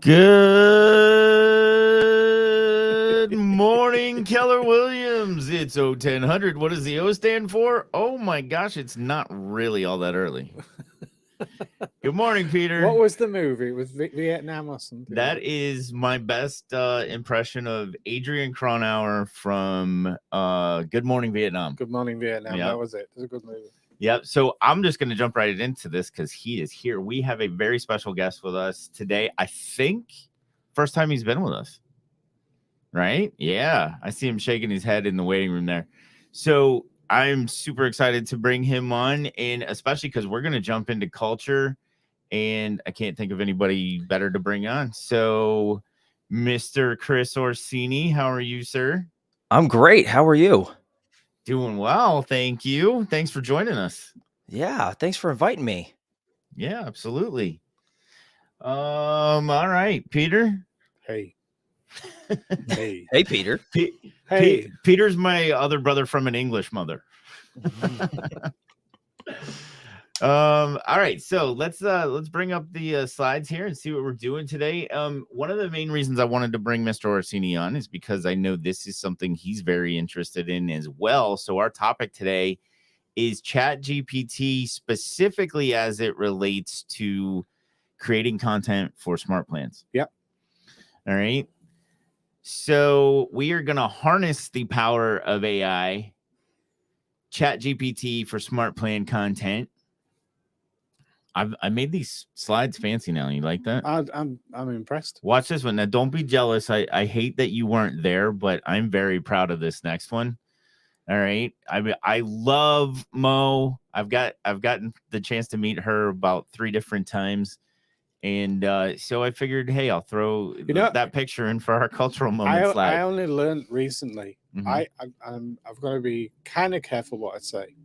Good morning, Keller Williams. It's 1000. What does the O stand for? Oh my gosh, it's not really all that early. Good morning, Peter. What was the movie? It was Vietnam or something? That is my best impression of Adrian Cronauer from Good Morning Vietnam. Good Morning Vietnam. Yep. That was it. It was a good movie. Yep. So I'm just going to jump right into this because he is here. We have a very special guest with us today. I think first time he's been with us. Right? Yeah. I see him shaking his head in the waiting room there. So I'm super excited to bring him on, and especially because we're going to jump into culture, and I can't think of anybody better to bring on. So Mr. Chris Orsini, how are you, sir? I'm great. How are you? Doing well, thank you. Thanks for joining us. Yeah, thanks for inviting me. Yeah, absolutely. All right, Peter. Hey. Hey, Peter. Hey. Peter's my other brother from an English mother. All right, so let's bring up the slides here and see what we're doing today. One of the main reasons I wanted to bring Mr. Orsini on is because I know this is something he's very interested in as well. So our topic today is ChatGPT, specifically as it relates to creating content for SmartPlans. Yep. All right. So we are going to harness the power of AI, ChatGPT for SmartPlan content. I made these slides fancy now. You like that? I'm impressed. Watch this one. Now, don't be jealous. I hate that you weren't there, but I'm very proud of this next one. All right. I love Mo. I've gotten the chance to meet her about 3 different times. And so I figured, hey, I'll throw that picture in for our cultural moment slide. I only learned recently. Mm-hmm. I've got to be kind of careful what I say.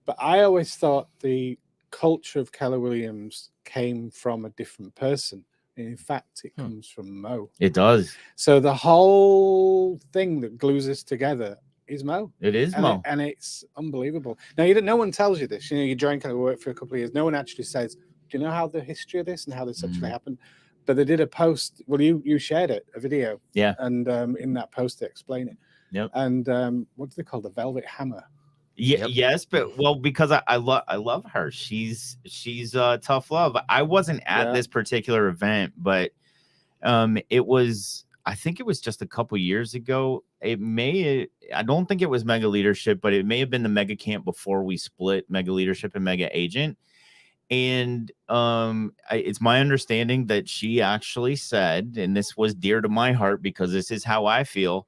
But I always thought the culture of Keller Williams came from a different person. And in fact, it comes from Mo. It does. So the whole thing that glues us together is Mo. It is Mo. And it's unbelievable. Now, no one tells you this. You join Keller work for a couple of years. No one actually says, do you know how the history of this and how this actually happened? But they did a post. Well, you shared it, a video. Yeah. And in that post, they explain it. Yep. And what do they call the velvet hammer? Yeah. Yep. Yes, but because I love her. She's tough love. I wasn't at this particular event, but it was. I think it was just a couple years ago. I don't think it was Mega Leadership, but it may have been the Mega Camp before we split Mega Leadership and Mega Agent. And it's my understanding that she actually said, and this was dear to my heart because this is how I feel,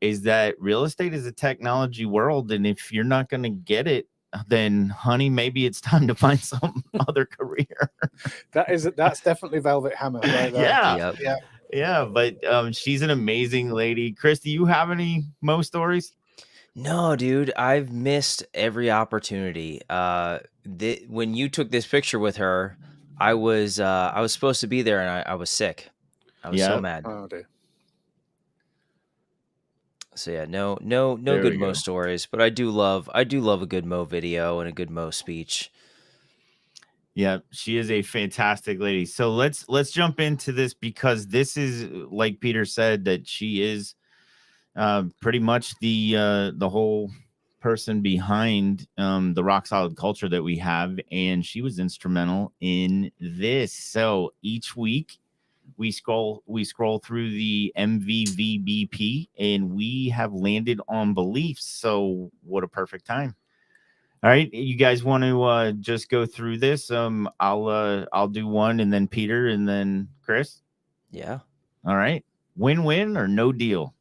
is that real estate is a technology world. And if you're not going to get it, then honey, maybe it's time to find some other career. That's definitely velvet hammer. Right there. Yeah. Yep. Yeah. But she's an amazing lady. Chris, do you have any Mo stories? No, dude, I've missed every opportunity. When you took this picture with her, I was supposed to be there and I was sick. I was so mad. Oh dear. So yeah, no good Mo stories, but I do love a good Mo video and a good Mo speech. Yeah, she is a fantastic lady. So let's jump into this because this is, like Peter said, that she is pretty much the whole person behind the rock solid culture that we have, and she was instrumental in this. So each week we scroll through the MVVBP, and we have landed on beliefs. So what a perfect time! All right, you guys want to just go through this? I'll do one, and then Peter, and then Chris. Yeah. All right. Win-win or no deal?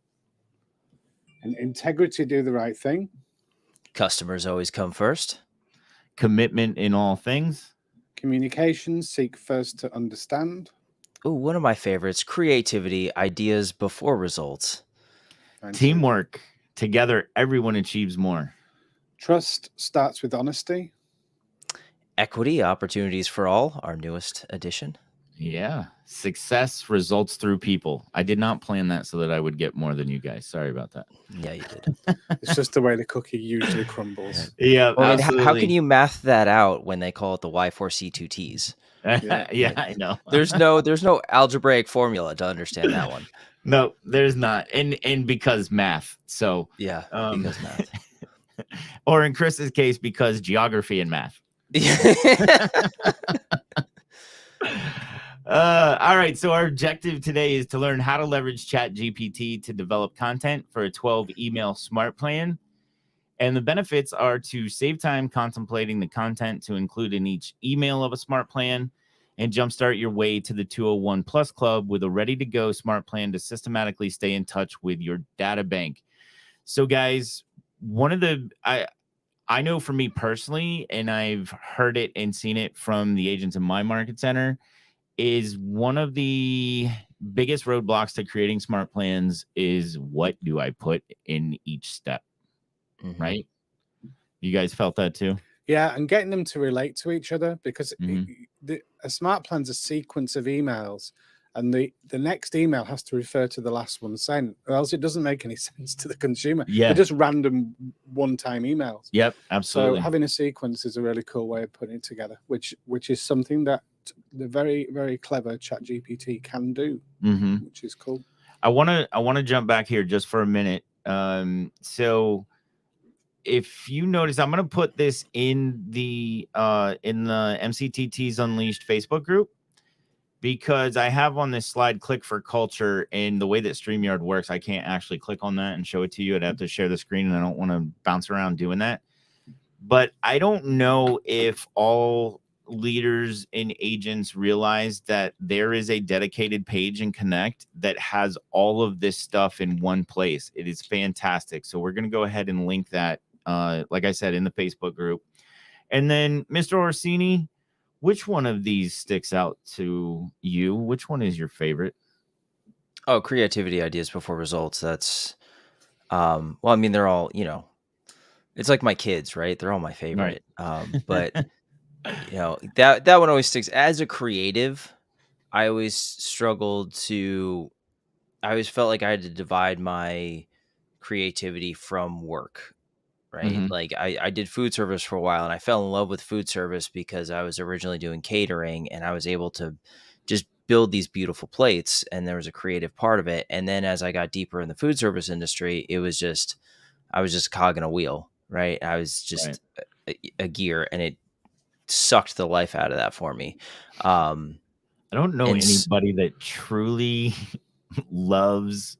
And integrity, do the right thing. Customers always come first. Commitment in all things. Communication, seek first to understand. Oh, one of my favorites, creativity, ideas before results. Teamwork, together everyone achieves more. Trust starts with honesty. Equity, opportunities for all, our newest addition. Yeah. Success results through people. I did not plan that so that I would get more than you guys. Sorry about that. Yeah, you did. It's just the way the cookie usually crumbles. Yeah. Well, how can you math that out when they call it the Y4C2Ts? Yeah, I know. There's no algebraic formula to understand that one. No, there's not. And because math. So Yeah, because math. Or in Chris's case, because geography and math. All right. So our objective today is to learn how to leverage ChatGPT to develop content for a 12 email smart plan. And the benefits are to save time contemplating the content to include in each email of a smart plan and jumpstart your way to the 201 Plus Club with a ready-to-go smart plan to systematically stay in touch with your data bank. So, guys, one of the I know for me personally, and I've heard it and seen it from the agents in my market center, is one of the biggest roadblocks to creating smart plans is what do I put in each step, right? You guys felt that too? Yeah, and getting them to relate to each other, because a smart plan's a sequence of emails, and the next email has to refer to the last one sent, or else it doesn't make any sense to the consumer. Yeah. They're just random one-time emails. Yep, absolutely. So having a sequence is a really cool way of putting it together, which is something that the very, very clever ChatGPT can do, which is cool. I want to jump back here just for a minute. So if you notice, I'm going to put this in the MCTTs Unleashed Facebook group, because I have on this slide click for culture, and the way that StreamYard works, I can't actually click on that and show it to you. I'd have to share the screen, and I don't want to bounce around doing that. But I don't know if all leaders and agents realize that there is a dedicated page in Connect that has all of this stuff in one place. It is fantastic. So we're going to go ahead and link that, like I said, in the Facebook group. And then, Mr. Orsini, which one of these sticks out to you? Which one is your favorite? Oh, creativity, ideas before results. That's, well, I mean, they're all, it's like my kids, right? They're all my favorite. Right. But that one always sticks. As a creative, I always I always felt like I had to divide my creativity from work, right? Like I did food service for a while, and I fell in love with food service because I was originally doing catering, and I was able to just build these beautiful plates, and there was a creative part of it. And then as I got deeper in the food service industry, I was just a cog in a wheel, right? I was just a gear, and it sucked the life out of that for me. I don't know anybody that truly loves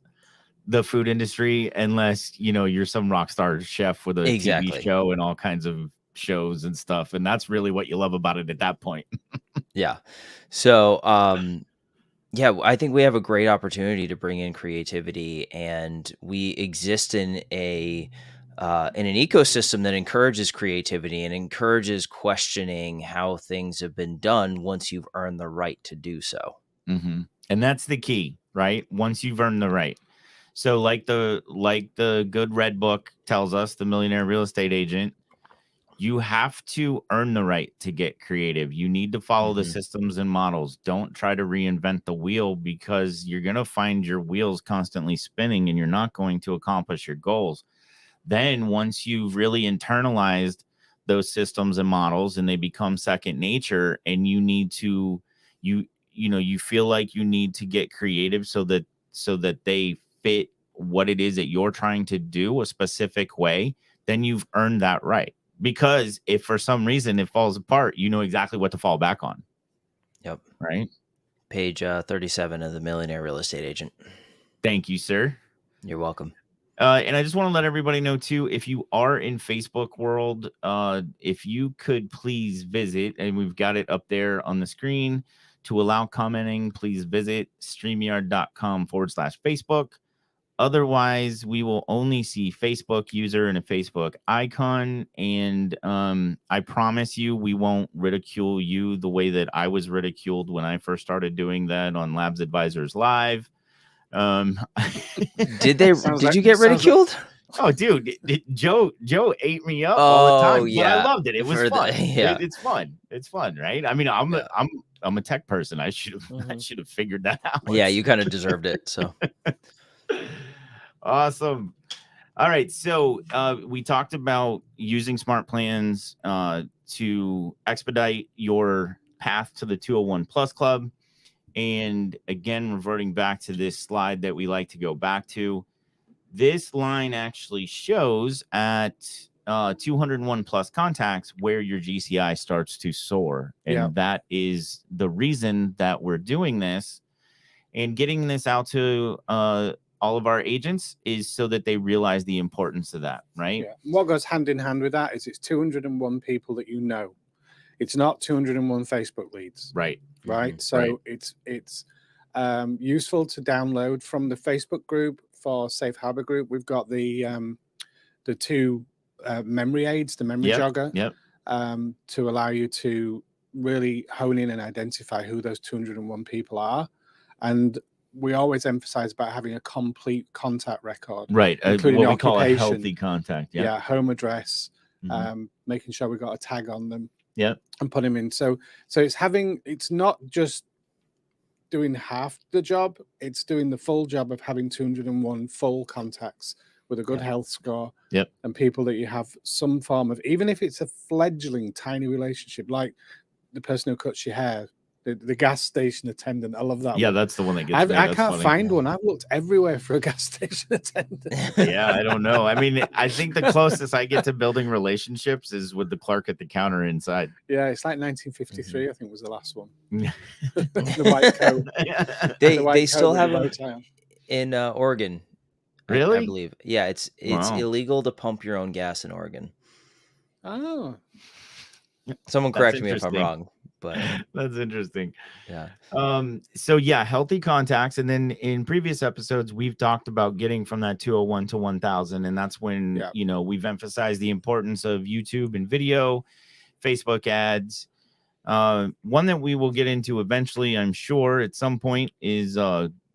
the food industry unless you're some rock star chef with a TV show and all kinds of shows and stuff, and that's really what you love about it at that point. Yeah. So I think we have a great opportunity to bring in creativity, and we exist in an ecosystem that encourages creativity and encourages questioning how things have been done once you've earned the right to do so. And that's the key, right? Once you've earned the right. So like the good red book tells us, the Millionaire Real Estate Agent, you have to earn the right to get creative. You need to follow the systems and models. Don't try to reinvent the wheel, because you're going to find your wheels constantly spinning and you're not going to accomplish your goals. Then once you've really internalized those systems and models and they become second nature, and you need to, you feel like you need to get creative so that they fit what it is that you're trying to do a specific way, then you've earned that right. Because if for some reason it falls apart, you know exactly what to fall back on. Yep. Right. Page 37 of the Millionaire Real Estate Agent. Thank you, sir. You're welcome. And I just want to let everybody know too, if you are in Facebook world, if you could please visit, and we've got it up there on the screen, to allow commenting, please visit StreamYard.com/Facebook. Otherwise, we will only see Facebook user and a Facebook icon. And I promise you, we won't ridicule you the way that I was ridiculed when I first started doing that on Labs Advisors Live. Did you get ridiculed? Oh, dude, Joe ate me up all the time, yeah. But I loved it. It was fun. It's fun. It's fun, right? I mean, I'm a tech person. I should have figured that out. Yeah, you kind of deserved it. So awesome. All right, so we talked about using SmartPlans to expedite your path to the 201 Plus Club. And again, reverting back to this slide that we like to go back to, this line actually shows at 201 plus contacts where your GCI starts to soar. And that is the reason that we're doing this and getting this out to all of our agents is so that they realize the importance of that, right? Yeah. What goes hand in hand with that is it's 201 people that you know. It's not 201 Facebook leads. Right. Right. So it's useful to download from the Facebook group for Safe Harbor group. We've got the 2 memory aids, the memory jogger, to allow you to really hone in and identify who those 201 people are. And we always emphasize about having a complete contact record, right? Including what we call a healthy contact. Yeah, home address, making sure we got a tag on them. And put them in. So it's not just doing half the job, it's doing the full job of having 201 full contacts with a good health score. And people that you have some form of, even if it's a fledgling tiny relationship, like the person who cuts your hair, the gas station attendant. I love that one. That's the one that gets me. I can't find one. I've looked everywhere for a gas station attendant. I don't know. I mean, I think the closest I get to building relationships is with the clerk at the counter inside. Yeah, it's like 1953, I think was the last one. The white coat. They still have them in Oregon. Really? I believe. Yeah, it's illegal to pump your own gas in Oregon. Oh. Someone correct me if I'm wrong. But that's interesting. Yeah. So healthy contacts. And then in previous episodes, we've talked about getting from that 201 to 1000. And that's when, we've emphasized the importance of YouTube and video, Facebook ads. One that we will get into eventually, I'm sure at some point, is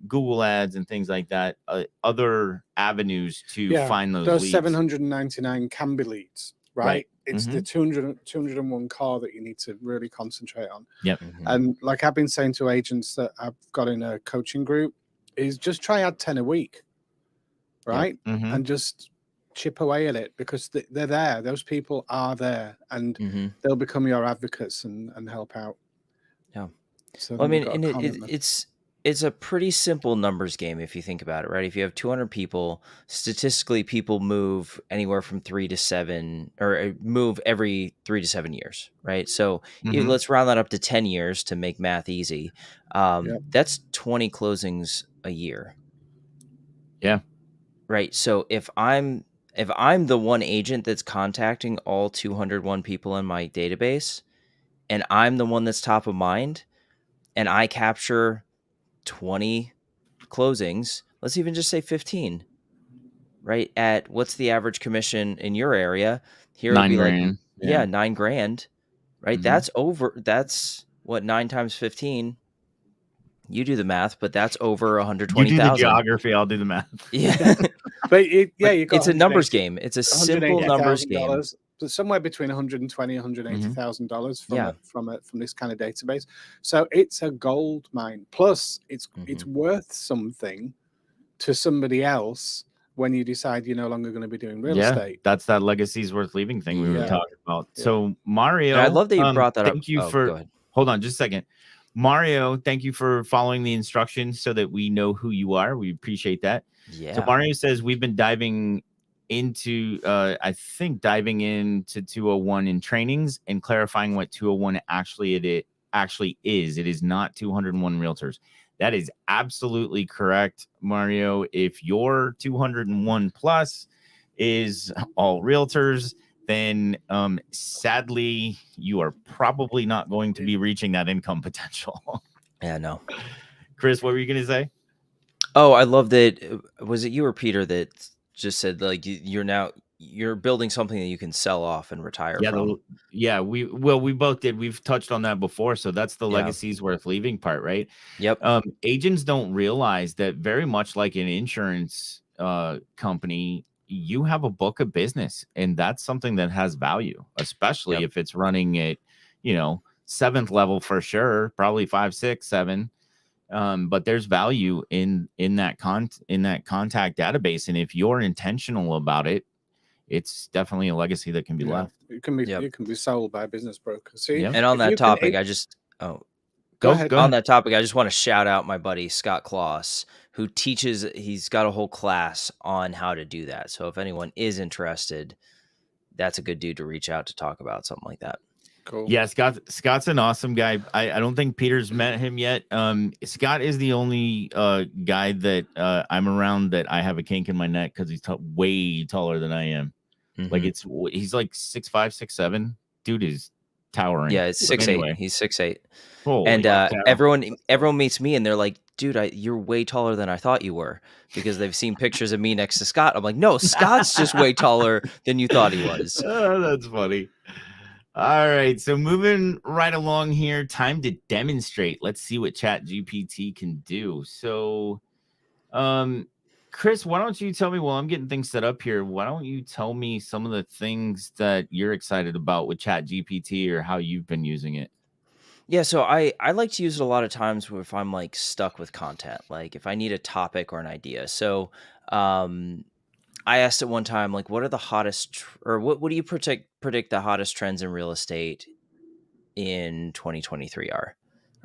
Google ads and things like that. Other avenues to find those leads. 799 can be leads, right? It's the 201 core that you need to really concentrate on. And like I've been saying to agents that I've got in a coaching group, is just try add 10 a week, right? And just chip away at it, because they're there. Those people are there, and they'll become your advocates and help out. So well, I mean, and it's a pretty simple numbers game if you think about it, right? If you have 200 people, statistically, people move anywhere from 3 to 7, or move every 3 to 7 years, right? So let's round that up to 10 years to make math easy. That's 20 closings a year. Right. So if I'm the one agent that's contacting all 201 people in my database, and I'm the one that's top of mind, and I capture 20 closings, let's even just say 15, right? At what's the average commission in your area? Here would be like, $9,000, right? That's what 9 times 15. You do the math, but that's over 120,000. You do the geography, I'll do the math. But it's a numbers game. It's a simple numbers game. So somewhere between $120,000 and $180,000 from this kind of database. So it's a gold mine. Plus, it's worth something to somebody else when you decide you're no longer going to be doing real estate. That's that legacy's worth leaving thing we were talking about. So Mario, I love that you brought that up. Thank you for. Go ahead. Hold on, just a second. Mario, thank you for following the instructions so that we know who you are. We appreciate that. So Mario says we've been diving into 201 in trainings and clarifying what 201 actually is. It is not 201 realtors. That is absolutely correct, Mario. If your 201 plus is all realtors, then sadly you are probably not going to be reaching that income potential. No. Chris, what were you going to say? Oh, I love that. Was it you or Peter that just said like you're building something that you can sell off and retire from? We both did. We've touched on that before. So that's the legacy's worth leaving part, right? Agents don't realize that very much like an insurance company, you have a book of business, and that's something that has value, especially if it's running at 7th level for sure, probably 5, 6, 7. But there's value in that contact database, and if you're intentional about it, it's definitely a legacy that can be left. It can be sold by a business broker. See, and on that topic, Oh, Go ahead. On that topic, I just want to shout out my buddy Scott Kloss, who teaches. He's got a whole class on how to do that. So if anyone is interested, that's a good dude to reach out to talk about something like that. Cool. Yeah, Scott's an awesome guy. I don't think Peter's met him yet. Scott is the only guy that I'm around that I have a kink in my neck because he's way taller than I am. Like he's like 6'5", 6'7". Dude is towering. Yeah, it's 6'8". Anyway. He's 6'8". And everyone meets me and they're like, dude, you're way taller than I thought you were, because they've seen pictures of me next to Scott. I'm like, no, Scott's just way taller than you thought he was. Oh, that's funny. All right, so moving right along here, time to demonstrate. Let's see what ChatGPT can do. So, Chris, why don't you tell me while I'm getting things set up here, why don't you tell me some of the things that you're excited about with ChatGPT or how you've been using it? Yeah, so I like to use it a lot of times if I'm like stuck with content, like if I need a topic or an idea. So, I asked it one time, like, what are the hottest, or what do you predict the hottest trends in real estate in 2023 are,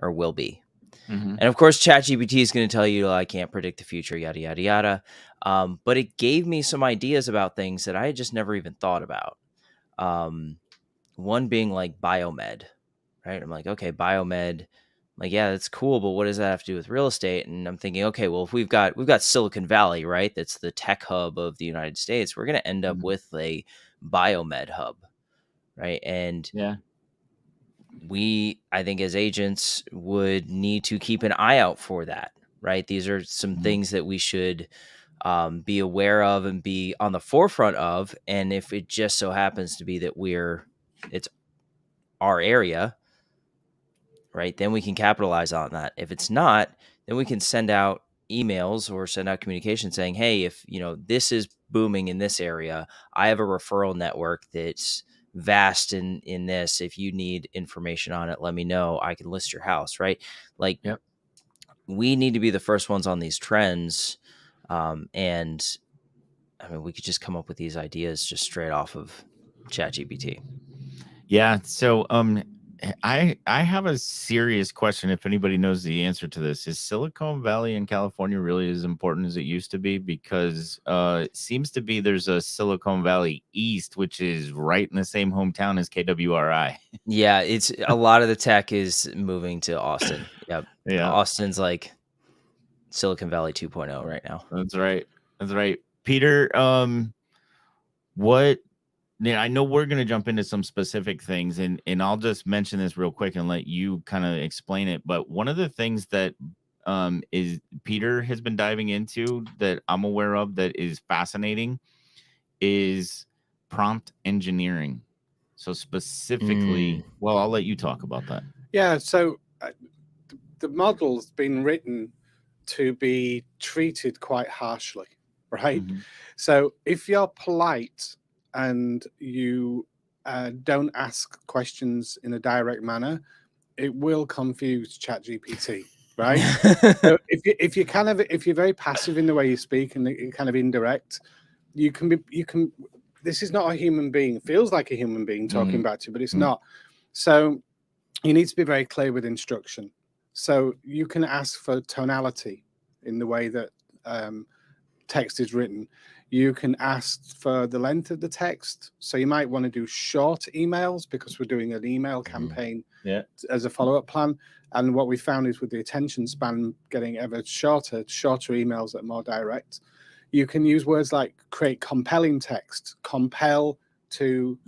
or will be? And of course, ChatGPT is going to tell you, I can't predict the future, yada, yada, yada. But it gave me some ideas about things that I had just never even thought about. One being like biomed, right? I'm like, okay, biomed. Like, yeah, that's cool, but what does that have to do with real estate? And I'm thinking, okay, well, if we've got Silicon Valley, right? That's the tech hub of the United States. We're going to end up with a biomed hub, right? And yeah, I think as agents would need to keep an eye out for that, right? These are some things that we should be aware of and be on the forefront of. And if it just so happens to be that it's our area, right, then we can capitalize on that. If it's not, then we can send out emails or send out communication saying, hey, if this is booming in this area, I have a referral network that's vast in this. If you need information on it, let me know. I can list your house, right? Like, yep. We need to be the first ones on these trends. And I mean, we could just come up with these ideas just straight off of ChatGPT. Yeah. So, I have a serious question. If anybody knows the answer to this, is Silicon Valley in California really as important as it used to be? Because it seems to be there's a Silicon Valley East, which is right in the same hometown as KWRI. Yeah, it's a lot of the tech is moving to Austin. Yep. Yeah. Austin's like Silicon Valley 2.0 right now. That's right. That's right. Peter, what? Yeah, I know we're going to jump into some specific things, and I'll just mention this real quick and let you kind of explain it. But one of the things that is Peter has been diving into that I'm aware of that is fascinating is prompt engineering. So specifically, well, I'll let you talk about that. Yeah, so the model's been written to be treated quite harshly, right? So if you're polite and you don't ask questions in a direct manner, it will confuse ChatGPT, right? So if you're very passive in the way you speak and you're kind of indirect, you can. This is not a human being. It feels like a human being talking back to you, but it's not. So you need to be very clear with instruction. So you can ask for tonality in the way that text is written. You can ask for the length of the text. So you might want to do short emails because we're doing an email campaign as a follow-up plan. And what we found is with the attention span getting ever shorter emails that are more direct. You can use words like create compelling text, compel to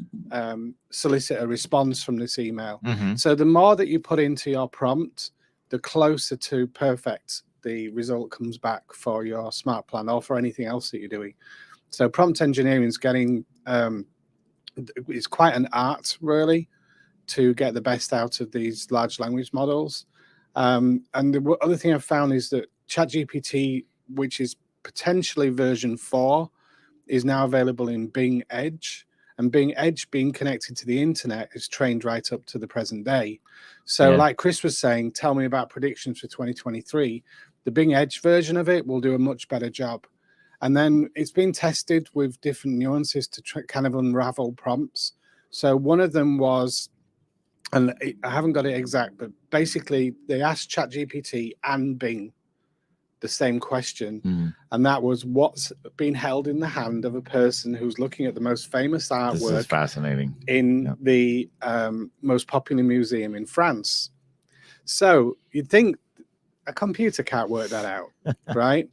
solicit a response from this email. So the more that you put into your prompt, the closer to perfect the result comes back for your smart plan or for anything else that you're doing. So prompt engineering is getting it's quite an art really to get the best out of these large language models. And the other thing I've found is that ChatGPT, which is potentially version 4, is now available in Bing Edge. And Bing Edge, being connected to the internet, is trained right up to the present day. So like Chris was saying, tell me about predictions for 2023. The Bing Edge version of it will do a much better job. And then it's been tested with different nuances to kind of unravel prompts. So one of them was and I haven't got it exact, but basically they asked ChatGPT and Bing the same question, and that was, what's been held in the hand of a person who's looking at the most famous artwork. This is fascinating. In the most popular museum in France. So you'd think a computer can't work that out, right?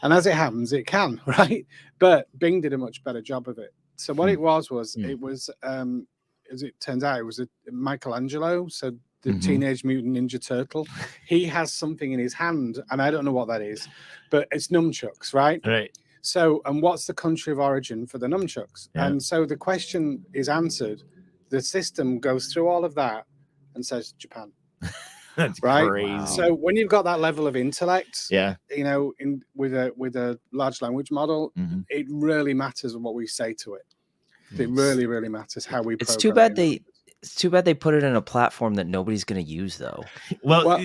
And as it happens, it can, right? But Bing did a much better job of it. So what it was it was, as it turns out, it was a Michelangelo. So the Teenage Mutant Ninja Turtle, he has something in his hand, and I don't know what that is, but it's nunchucks, right? Right. So, and what's the country of origin for the nunchucks? Yeah. And so the question is answered. The system goes through all of that and says Japan. That's right. crazy. Wow. So when you've got that level of intellect, you know, with a large language model, it really matters what we say to it. It really, really matters how we. It's too bad they put it in a platform that nobody's going to use, though. Well,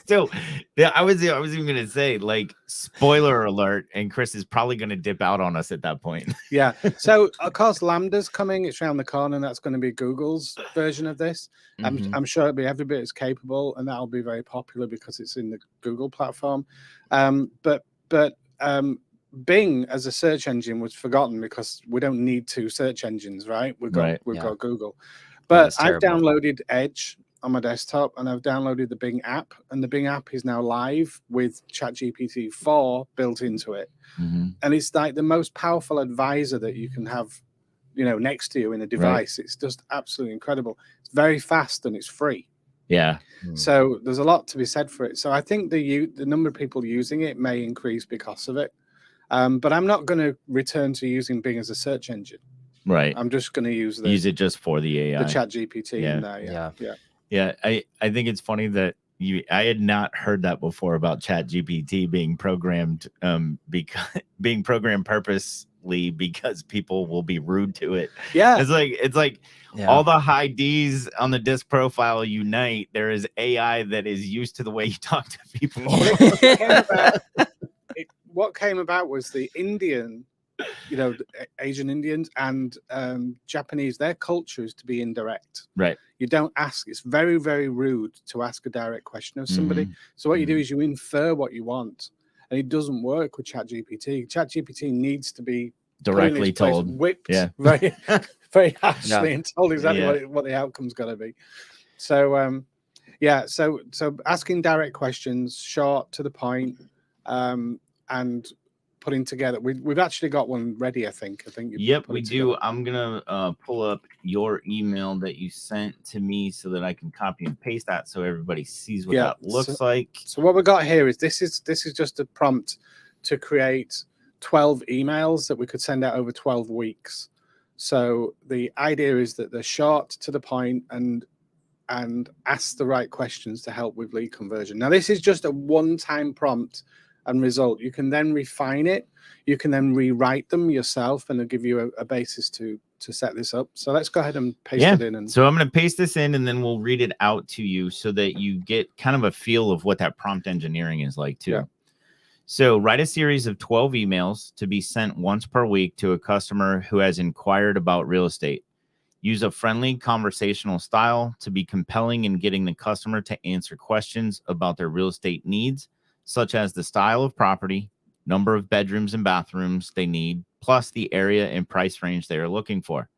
so I was even going to say, like, spoiler alert, and Chris is probably going to dip out on us at that point. Yeah. So of course, Lambda's coming. It's around the corner, and that's going to be Google's version of this. I'm sure it'll be every bit as capable, and that'll be very popular because it's in the Google platform. But Bing as a search engine was forgotten because we don't need two search engines, right? We've got Google. But I've downloaded Edge on my desktop, and I've downloaded the Bing app, and the Bing app is now live with ChatGPT 4 built into it. And it's like the most powerful advisor that you can have, you know, next to you in a device. It's just absolutely incredible. It's very fast and it's free. Yeah. So there's a lot to be said for it. So I think the number of people using it may increase because of it. But I'm not going to return to using Bing as a search engine. Right. I'm just going to use it just for the AI. The ChatGPT in there. Yeah. I think it's funny that I had not heard that before about ChatGPT being programmed being programmed purposely because people will be rude to it. Yeah. It's like all the high D's on the disk profile unite. There is AI that is used to the way you talk to people. What came about was the Indian, you know, Asian Indians and Japanese, their culture is to be indirect. Right. You don't ask. It's very, very rude to ask a direct question of somebody. So what you do is you infer what you want, and it doesn't work with ChatGPT. ChatGPT needs to be directly told, whipped very, very harshly, and told exactly what the outcome's got to be. So, so asking direct questions, short, to the point, and putting together. We've actually got one ready, I think. Yep, we do. I'm gonna pull up your email that you sent to me so that I can copy and paste that so everybody sees what that looks like. So what we got here is this is just a prompt to create 12 emails that we could send out over 12 weeks. So the idea is that they're short, to the point, and ask the right questions to help with lead conversion. Now, this is just a one-time prompt and result. You can then refine it. You can then rewrite them yourself, and it'll give you a basis to set this up. So let's go ahead and paste it in. And so I'm going to paste this in, and then we'll read it out to you so that you get kind of a feel of what that prompt engineering is like too. So write a series of 12 emails to be sent once per week to a customer who has inquired about real estate. Use a friendly conversational style to be compelling in getting the customer to answer questions about their real estate needs, such as the style of property, number of bedrooms and bathrooms they need, plus the area and price range they are looking for.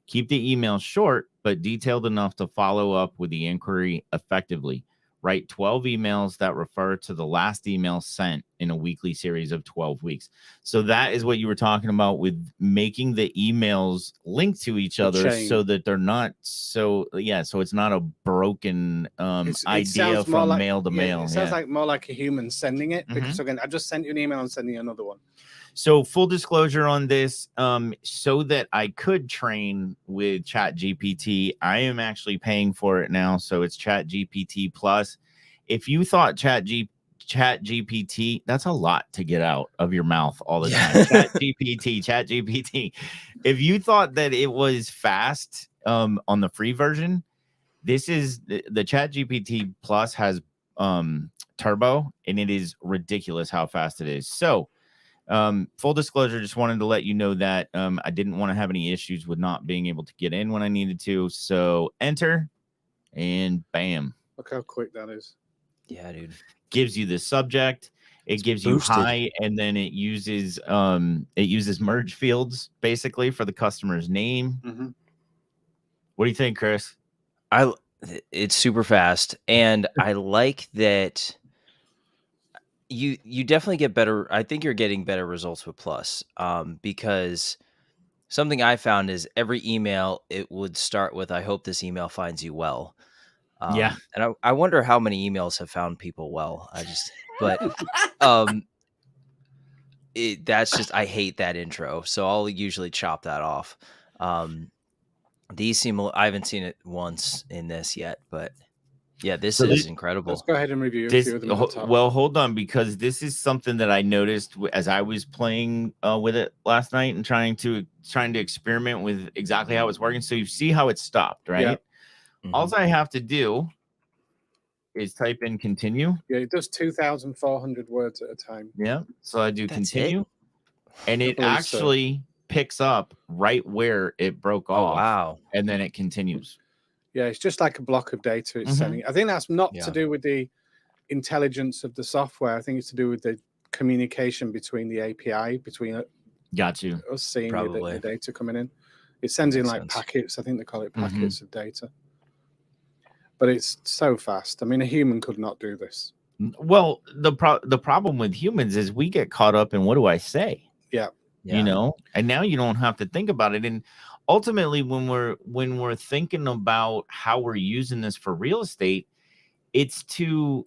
Keep the email short, but detailed enough to follow up with the inquiry effectively. Write 12 emails that refer to the last email sent in a weekly series of 12 weeks. So that is what you were talking about with making the emails link to each other so that they're not so it's not a broken idea from mail to mail. It sounds like more like a human sending it, because again, I just sent you an email and sending you another one. So full disclosure on this, so that I could train with ChatGPT, I am actually paying for it now. So it's ChatGPT Plus. If you thought ChatGPT, that's a lot to get out of your mouth all the time. ChatGPT. If you thought that it was fast on the free version, this is the ChatGPT Plus has turbo, and it is ridiculous how fast it is. So full disclosure, just wanted to let you know that I didn't want to have any issues with not being able to get in when I needed to. So enter and bam. Look how quick that is. Yeah, dude. Gives you the subject. It gives you hi, and then it uses merge fields basically for the customer's name. Mm-hmm. What do you think, Chris? It's super fast, and I like that you definitely get better. I think you're getting better results with Plus, because something I found is every email it would start with, "I hope this email finds you well." Yeah. And I wonder how many emails have found people well. But that's just, I hate that intro, so I'll usually chop that off. These seem, I haven't seen it once in this yet, but yeah, this is incredible. Let's go ahead and review a few of them at the top. Well, hold on, because this is something that I noticed as I was playing with it last night and trying to experiment with exactly how it's working. So you see how it stopped, right? Yeah. Mm-hmm. All I have to do is type in continue. Yeah, it does 2,400 words at a time. Yeah. So I do continue. And it believe actually picks up right where it broke off. Wow. And then it continues. Yeah, it's just like a block of data it's sending. I think that's not to do with the intelligence of the software. I think it's to do with the communication between the API, between Got you. us seeing the data coming in. It sends in like packets. I think they call it packets of data. But it's so fast. I mean, a human could not do this. Well, the problem with humans is we get caught up in what do I say? Yeah. You know, and now you don't have to think about it. And ultimately, when we're thinking about how we're using this for real estate, it's to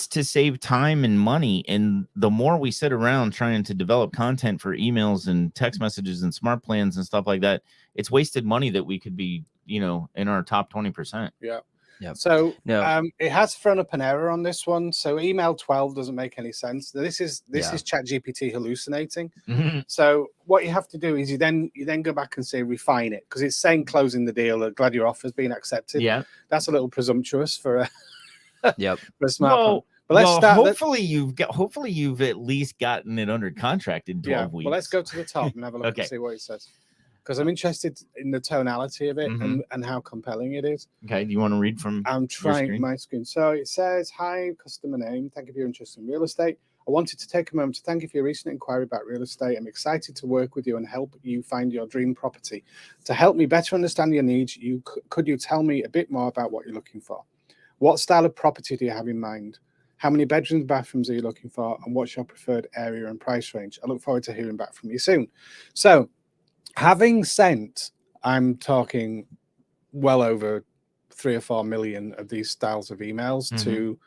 save time and money. And the more we sit around trying to develop content for emails and text messages and smart plans and stuff like that, it's wasted money that we could be, in our top 20%. Yeah. Yep. So it has thrown up an error on this one. So email 12 doesn't make any sense. This is ChatGPT hallucinating. So what you have to do is you then go back and say refine it, because it's saying closing the deal. Glad your offer's been accepted. Yeah, that's a little presumptuous for a for a smartphone. Well, but let's start. Hopefully you've at least gotten it under contract in 12 weeks. Well, let's go to the top and have a look and see what it says, because I'm interested in the tonality of it and how compelling it is. Okay, do you want to read from? I'm trying my screen. So it says, "Hi, customer name. Thank you for your interest in real estate. I wanted to take a moment to thank you for your recent inquiry about real estate. I'm excited to work with you and help you find your dream property. To help me better understand your needs, could you tell me a bit more about what you're looking for? What style of property do you have in mind? How many bedrooms and bathrooms are you looking for? And what's your preferred area and price range? I look forward to hearing back from you soon." So, having sent, I'm talking well over 3 or 4 million of these styles of emails to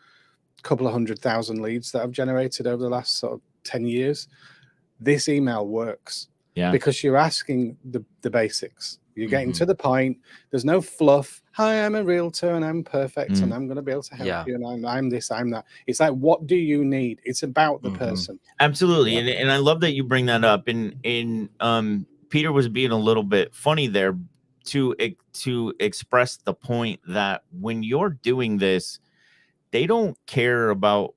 a couple of 100,000 leads that I've generated over the last sort of 10 years, this email works. Yeah. Because you're asking the basics. You're getting to the point. There's no fluff. "Hi, I'm a realtor and I'm perfect and I'm going to be able to help you and I'm this, I'm that." It's like, what do you need? It's about the person. Absolutely. Yeah. And I love that you bring that up. And Peter was being a little bit funny there to express the point that when you're doing this, they don't care about,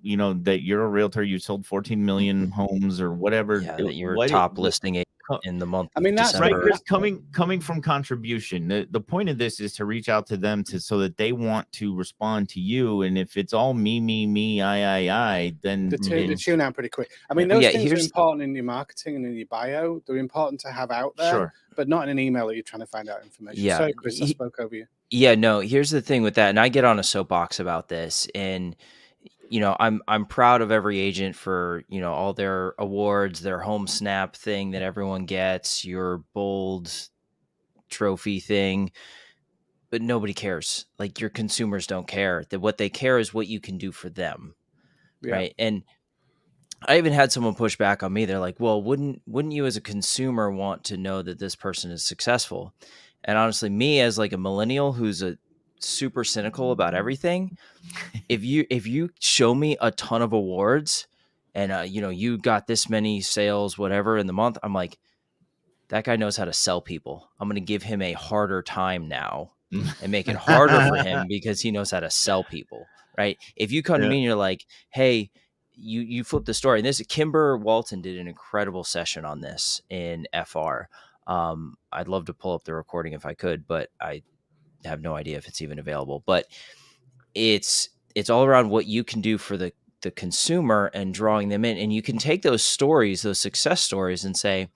that you're a realtor, you sold 14 million homes or whatever. Yeah, that you're top listing in the month. I mean, that's December. Right. Coming from contribution. The point of this is to reach out to them so that they want to respond to you. And if it's all me, I, then the tune out pretty quick. I mean, those things are important in your marketing and in your bio. They're important to have out there, but not in an email that you're trying to find out information. Yeah. Sorry, Chris, I spoke over you. Yeah, no, here's the thing with that. And I get on a soapbox about this, and I'm proud of every agent for, all their awards, their home snap thing that everyone gets, your bold trophy thing, but nobody cares. Like, your consumers don't care. That what they care is what you can do for them. Yeah. Right. And I even had someone push back on me. They're like, "Well, wouldn't you as a consumer want to know that this person is successful?" And honestly, me as like a millennial who's a super cynical about everything, if you show me a ton of awards and you got this many sales whatever in the month, I'm like, that guy knows how to sell people. I'm going to give him a harder time now and make it harder for him because he knows how to sell people, right? If you come to me and you're like, "Hey, you flip the story," and this Kimber Walton did an incredible session on this in FR. I'd love to pull up the recording if I could, but I have no idea if it's even available, but it's all around what you can do for the consumer and drawing them in. And you can take those stories, those success stories, and say,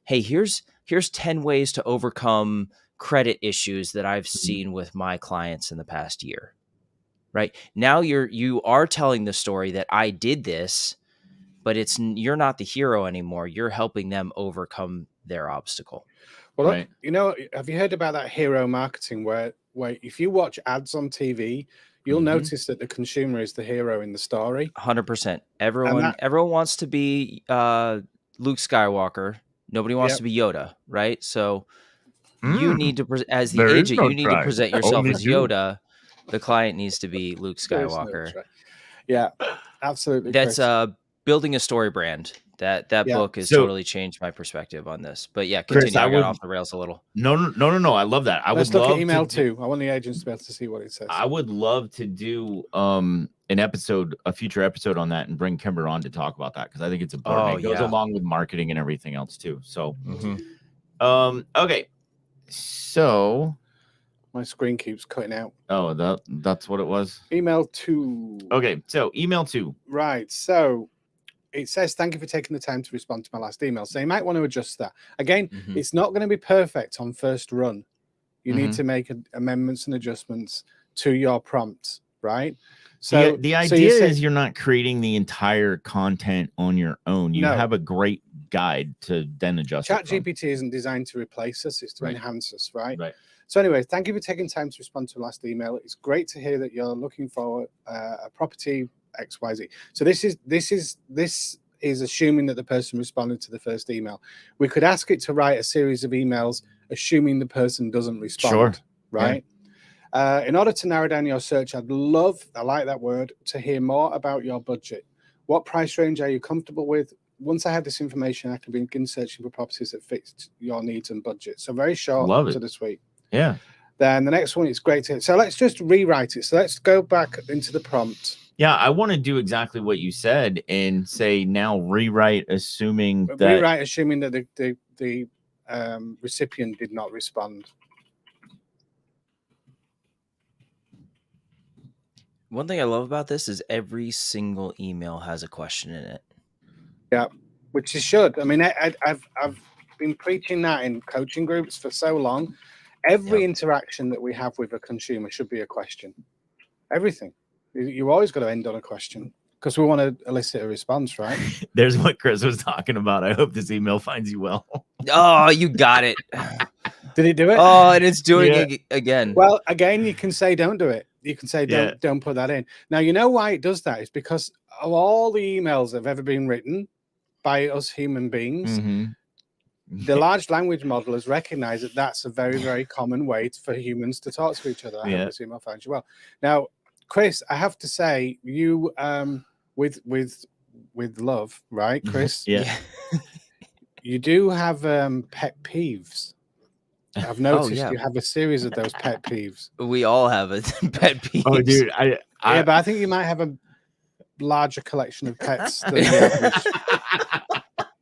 hey, here's 10 ways to overcome credit issues that I've seen with my clients in the past year. Right now, you are telling the story that I did this, but you're not the hero anymore. You're helping them overcome their obstacle. Well, right. Have you heard about that hero marketing where if you watch ads on TV, you'll notice that the consumer is the hero in the story? 100%. Everyone wants to be Luke Skywalker. Nobody wants to be Yoda, right? So you need to, as the agent, you need to present yourself as Yoda. The client needs to be Luke Skywalker. Yeah, absolutely. That's building a story brand. That book has totally changed my perspective on this. But yeah, continue. Chris, I got off the rails a little. No. I love that. Let's look at email too. I want the agents to be able to see what it says. I would love to do a future episode on that and bring Kimber on to talk about that, because I think it's important. It goes along with marketing and everything else too. So, okay. So my screen keeps cutting out. Oh, that's what it was. Email 2. Okay, so email 2. Right. So it says, thank you for taking the time to respond to my last email. So you might want to adjust that. Again, it's not going to be perfect on first run. You need to make amendments and adjustments to your prompts, right? So the idea is you're not creating the entire content on your own. You have a great guide to then adjust. ChatGPT isn't designed to replace us. It's to enhance us, right? So anyway, thank you for taking time to respond to the last email. It's great to hear that you're looking for a property XYZ. So this is assuming that the person responded to the first email. We could ask it to write a series of emails assuming the person doesn't respond, right? Yeah. In order to narrow down your search, I like that word, to hear more about your budget. What price range are you comfortable with? Once I have this information, I can begin searching for properties that fit your needs and budget. So very short to the sweet. Yeah. Then the next one is great. So let's just rewrite it. So let's go back into the prompt. Yeah, I want to do exactly what you said and say now rewrite assuming that the recipient did not respond. One thing I love about this is every single email has a question in it. Yeah, which it should. I mean, I've been preaching that in coaching groups for so long. Every interaction that we have with a consumer should be a question. Everything. You always got to end on a question because we want to elicit a response, right? There's what Chris was talking about. I hope this email finds you well. Oh, you got it. Did it do it? Oh, and it's doing it again. Well, again, you can say don't do it. You can say don't put that in. Now, you know why it does that? It's because of all the emails that have ever been written by us human beings, the large language model has recognized that that's a very, very common way for humans to talk to each other. I hope this email finds you well. Now, Chris, I have to say, you with love, right, Chris? Yeah. You do have pet peeves. I've noticed you have a series of those pet peeves. We all have a pet peeve. Oh, dude, but I think you might have a larger collection of pets than the average.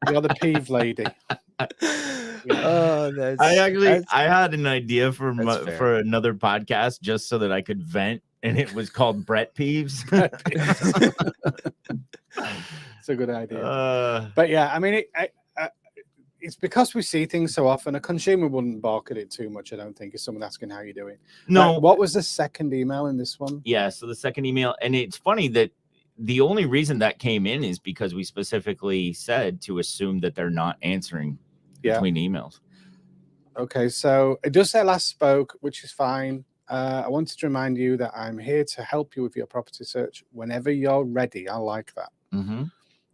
You're the peeve lady. Oh, I had an idea for another podcast just so that I could vent, and it was called Brett Peeves. It's a good idea. But yeah, I mean, it's because we see things so often. A consumer wouldn't balk at it too much, I don't think, if someone asking how you're doing. No. What was the second email in this one? Yeah, so the second email, and it's funny that the only reason that came in is because we specifically said to assume that they're not answering between emails. Okay, so it does say last spoke, which is fine. I wanted to remind you that I'm here to help you with your property search whenever you're ready. I like that.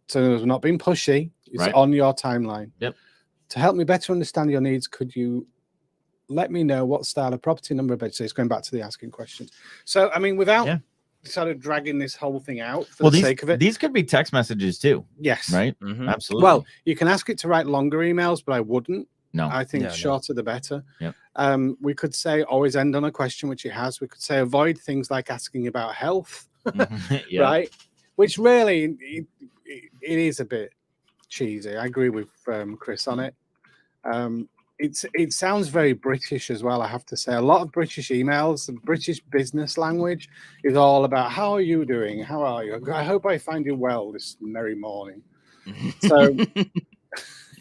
So it's not being pushy. It's on your timeline. Yep. To help me better understand your needs, could you let me know what style of property, number of beds? So it's going back to the asking questions. So, I mean, without sort of dragging this whole thing out for the sake of it. These could be text messages too. Yes. Right? Absolutely. Well, you can ask it to write longer emails, but I wouldn't. No. I think shorter the better. Yep. We could say always end on a question, which it has. We could say avoid things like asking about health, right? Which really, it is a bit cheesy. I agree with Chris on it. it sounds very British as well, I have to say. A lot of British emails, the British business language is all about how are you doing? How are you? I hope I find you well this merry morning. So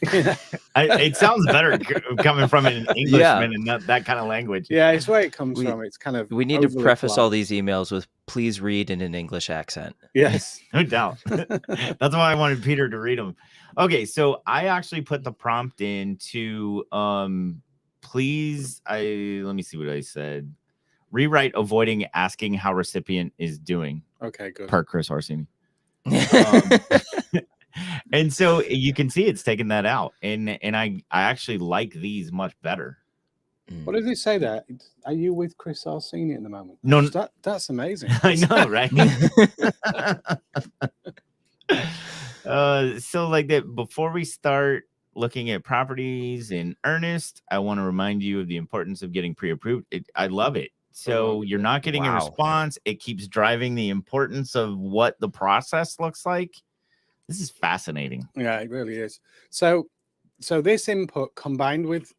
it sounds better coming from an Englishman and that kind of languge. Yeah, it's where it comes from. It's kind of we need to preface all these emails with please read in an English accent. Yes, no doubt. That's why I wanted Peter to read them. Okay, so I actually put the prompt in to please. Let me see what I said. Rewrite avoiding asking how recipient is doing. Okay, good. Per Chris Orsini. And so you can see it's taken that out, and I actually like these much better. What did they say there? Are you with Chris Orsini at the moment? No, that's amazing. I know, right? So like that, before we start looking at properties in earnest, I want to remind you of the importance of getting pre-approved. I love it. So you're not getting a response. It keeps driving the importance of what the process looks like. This is fascinating. Yeah, it really is. So this input combined with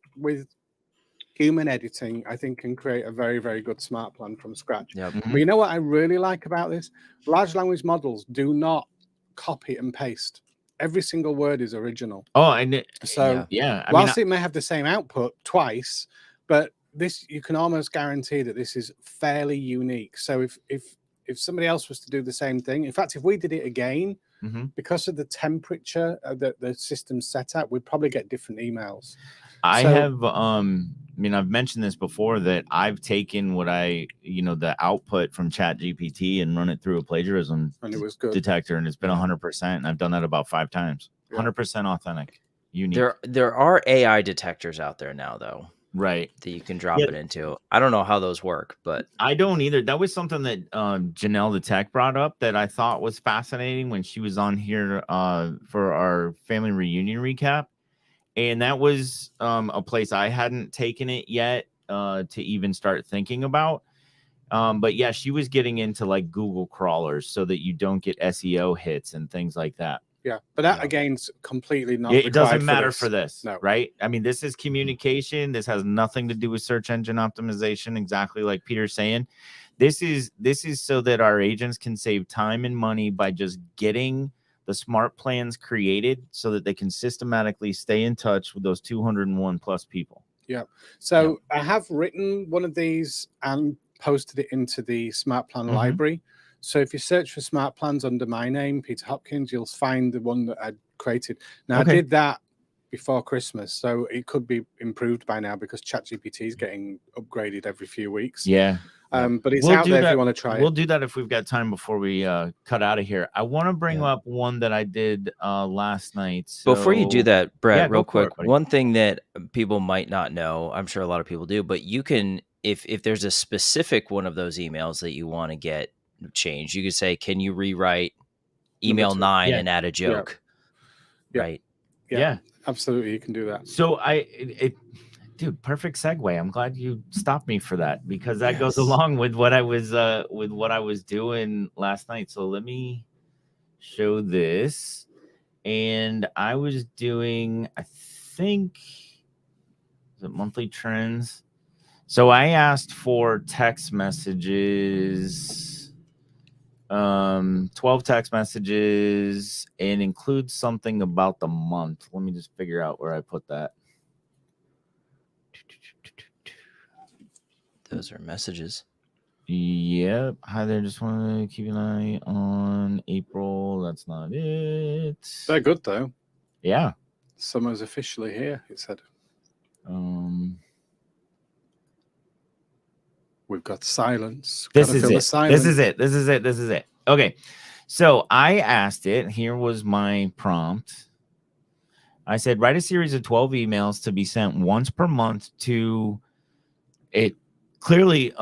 human editing, I think, can create a very, very good smart plan from scratch. Yep. But you know what I really like about this? Large language models do not copy and paste. Every single word is original. Oh, and so yeah. Whilst it may have the same output twice, but this, you can almost guarantee that this is fairly unique. So if somebody else was to do the same thing, in fact, if we did it again, because of the temperature that the system's set up, we'd probably get different emails. I've mentioned this before, that I've taken what the output from ChatGPT and run it through a plagiarism detector, and it's been 100%. And I've done that about 5 times. 100% authentic, unique. There are AI detectors out there now, though. Right. That you can drop it into. I don't know how those work, but I don't either. That was something that Janelle the Tech brought up that I thought was fascinating when she was on here for our family reunion recap. And that was a place I hadn't taken it yet to even start thinking about. But yeah, she was getting into like Google crawlers so that you don't get SEO hits and things like that. Yeah, but that again's completely not. It doesn't matter for this, no. Right? I mean, this is communication. This has nothing to do with search engine optimization. Exactly like Peter's saying. This is so that our agents can save time and money by just getting the smart plans created so that they can systematically stay in touch with those 201 plus people. Yeah. So I have written one of these and posted it into the SmartPlan library. So if you search for SmartPlans under my name, Peter Hopkins, you'll find the one that I created. Now I did that before Christmas, so it could be improved by now because ChatGPT is getting upgraded every few weeks. Yeah. But it's out there if you want to try it. We'll do that if we've got time before we cut out of here. I want to bring up one that I did last night. So... Before you do that, Brett, real quick, one thing that people might not know, I'm sure a lot of people do, but you can, if there's a specific one of those emails that you want to get changed, you could say, can you rewrite email 9 and add a joke? Right? Yeah, absolutely. You can do that. So dude, perfect segue. I'm glad you stopped me for that because that goes along with what I was doing last night. So let me show this. And I was doing, I think, is it monthly trends? So I asked for text messages, 12 text messages, and include something about the month. Let me just figure out where I put that. Those are messages. Yep. Hi there. Just want to keep an eye on April. That's not it. They're good though. Yeah. Summer's officially here, it said. We've got silence. This is it. Okay. So I asked it. Here was my prompt. I said, write a series of 12 emails to be sent once per month to it. Clearly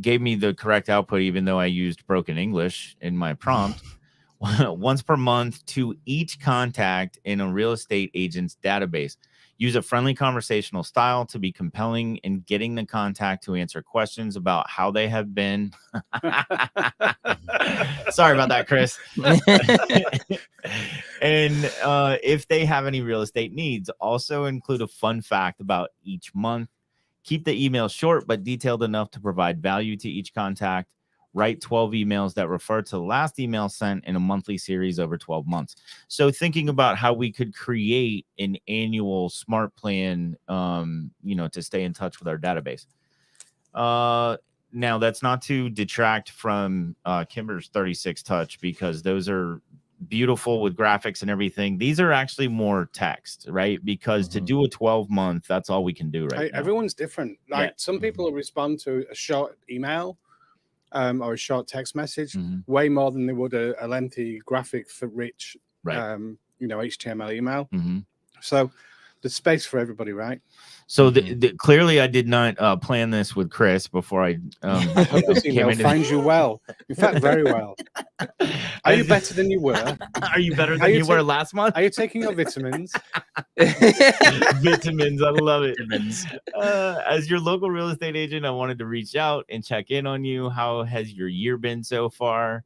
gave me the correct output, even though I used broken English in my prompt. Once per month to each contact in a real estate agent's database. Use a friendly conversational style to be compelling in getting the contact to answer questions about how they have been. Sorry about that, Chris. And if they have any real estate needs, also include a fun fact about each month. Keep the email short but detailed enough to provide value to each contact. Write 12 emails that refer to the last email sent in a monthly series over 12 months. So thinking about how we could create an annual smart plan, to stay in touch with our database. Now, that's not to detract from Kimber's 36 touch, because those are beautiful with graphics and everything. These are actually more text, right? Because to do a 12-month, that's all we can do right now. Everyone's different. Like some people will respond to a short email or a short text message way more than they would a lengthy graphic for rich, HTML email. So there's space for everybody, right? So clearly I did not plan this with Chris before I hope this email finds you well. In fact, very well. Are you better than you were? Are you better than you were last month? Are you taking your vitamins? Vitamins, I love it. As your local real estate agent, I wanted to reach out and check in on you. How has your year been so far?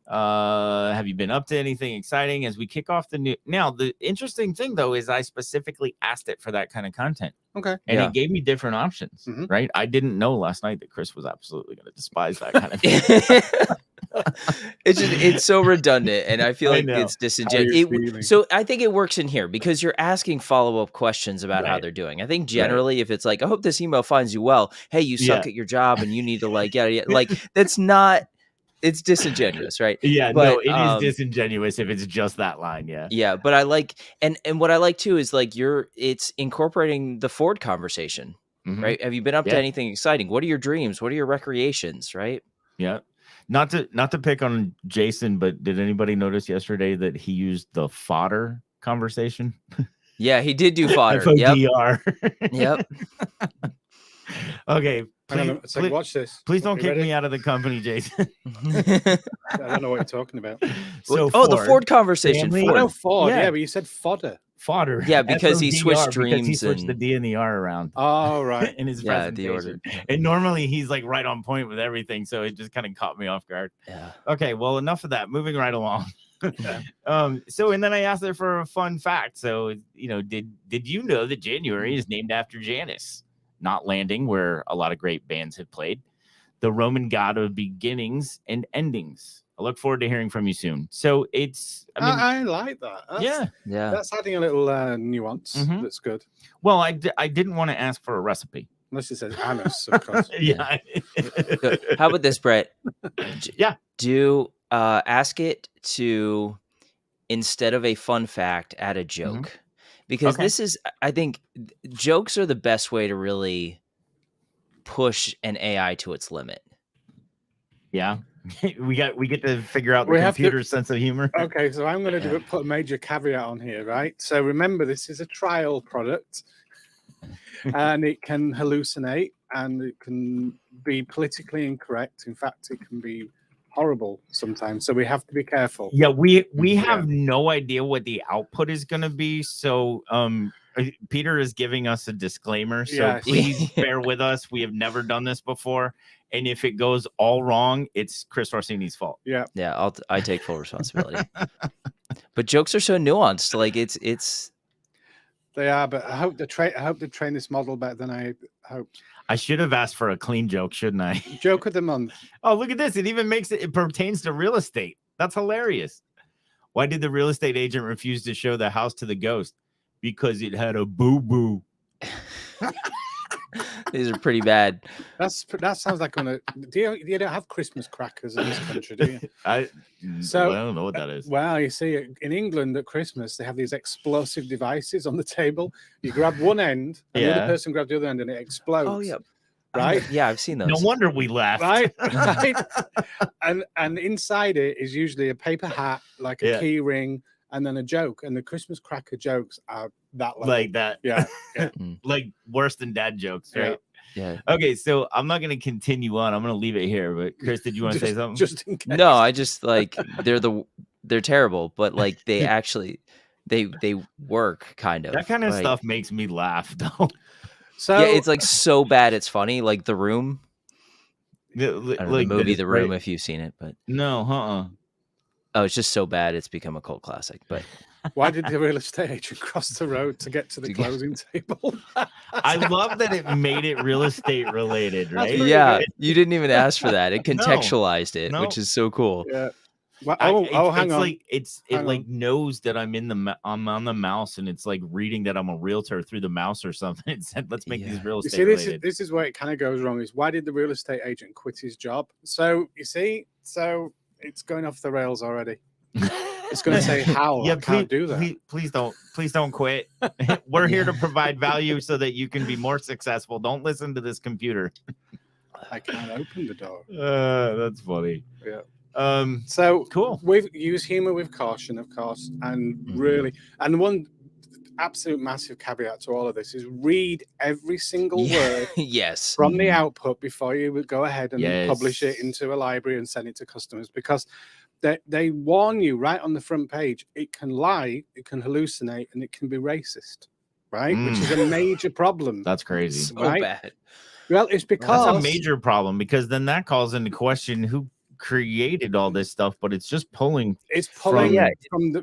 Have you been up to anything exciting as we kick off the new? Now, the interesting thing though is I specifically asked it for that kind of content. Okay. And it gave me different options, right? I didn't know last night that Chris was absolutely going to despise that kind of thing. It's so redundant, and I feel like it's disingenuous. So I think it works in here because you're asking follow-up questions about how they're doing. I think generally if it's like, I hope this email finds you well. Hey, you suck at your job and you need to that's not. It's disingenuous, right? Yeah, but, it is disingenuous if it's just that line. Yeah, but I like, and what I like too is like it's incorporating the Ford conversation, right? Have you been up to anything exciting? What are your dreams? What are your recreations, right? Yeah. Not to pick on Jason, but did anybody notice yesterday that he used the fodder conversation? Yeah, he did do fodder. FODR. Yep. Okay. Please, watch this. Please don't kick me out of the company, Jason. I don't know what you're talking about. So the Ford conversation. I know Ford. Yeah, but you said fodder. Fodder. Yeah, because he switched dreams. Because he switched the D and the R around. Oh, right. In his presentation. The order. And normally he's like right on point with everything, so it just kind of caught me off guard. Yeah. Okay, well, enough of that. Moving right along. And then I asked her for a fun fact. So, did you know that January is named after Janus? Not landing, where a lot of great bands have played, the Roman god of beginnings and endings. I look forward to hearing from you soon. So I like that. Yeah. That's adding a little nuance. That's good. Well, I didn't want to ask for a recipe. Unless it says anus, of course. Yeah. How about this, Brett? Do ask it to, instead of a fun fact, add a joke. Because this is, I think, jokes are the best way to really push an AI to its limit. Yeah, we get to figure out the computer's sense of humor. Okay, so I'm going to put a major caveat on here, right? So remember, this is a trial product, and it can hallucinate, and it can be politically incorrect. In fact, it can be horrible sometimes, so we have to be careful. Yeah, we have no idea what the output is going to be, so Peter is giving us a disclaimer, so please bear with us. We have never done this before, and if it goes all wrong, it's Chris Orsini's fault. I take full responsibility. But jokes are so nuanced, like it's they are, but I hope they train this model better than I hoped. I should have asked for a clean joke, shouldn't I? Joke of the month. Oh, look at this. It even it pertains to real estate. That's hilarious. Why did the real estate agent refuse to show the house to the ghost? Because it had a boo-boo. These are pretty bad. That sounds like you don't have Christmas crackers in this country, do you? I don't know what that is. Well, you see, in England at Christmas, they have these explosive devices on the table. You grab one end, and the other person grabs the other end, and it explodes. Oh, yeah. Right? Yeah, I've seen those. No wonder we laughed. Right? And inside it is usually a paper hat, like a key ring, and then a joke. And the Christmas cracker jokes are that level. Like that. Yeah. Like worse than dad jokes, right? Yeah. Okay, so I'm not going to continue on. I'm going to leave it here. But Chris, did you want to say something? Just in case. No, I just like they're terrible, but like they actually they work kind of. That kind of stuff makes me laugh though. So yeah, it's like so bad it's funny. Like The Room. Like the movie The Room, if you've seen it, but no, oh, it's just so bad it's become a cult classic. But why did the real estate agent cross the road to get to the closing table? I love that it made it real estate related, right? Yeah, you didn't even ask for that. It contextualized it, which is so cool. Yeah. Well, hang on. Like it like knows that I'm on the mouse, and it's like reading that I'm a realtor through the mouse or something. It said, let's make these real estate related. This is where it kind of goes wrong. Is why did the real estate agent quit his job? So you see, it's going off the rails already. It's going to say how. I can't do that. Please don't quit. We're here to provide value so that you can be more successful. Don't listen to this computer. I can't open the door. That's funny. Yeah. So cool. We use humor with caution, of course, and really, and one absolute massive caveat to all of this is read every single word from the output before you would go ahead and publish it into a library and send it to customers, because they warn you right on the front page. It can lie, it can hallucinate, and it can be racist, right? Which is a major problem. That's crazy. So bad. Well, it's because that's a major problem, because then that calls into question who created all this stuff, but it's just pulling from the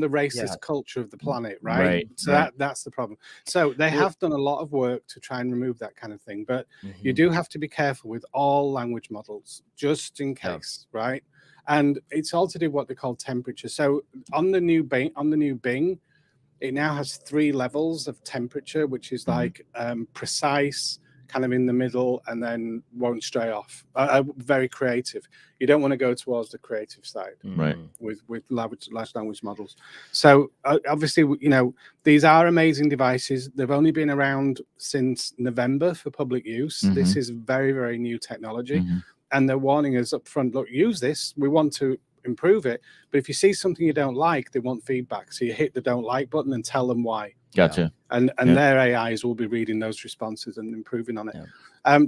racist culture of the planet, right? So that's the problem. So they have done a lot of work to try and remove that kind of thing, but you do have to be careful with all language models, just in case, right? And it's all to do with what they call temperature. So on the new Bing, it now has 3 levels of temperature, which is like precise, kind of in the middle, and then won't stray off. Very creative. You don't want to go towards the creative side, right? With large language models. So obviously, you know, these are amazing devices. They've only been around since November for public use. This is very, very new technology, and they're warning us up front. Look, use this. We want to improve it, but if you see something you don't like, they want feedback. So you hit the don't like button and tell them why. Gotcha. And their AIs will be reading those responses and improving on it.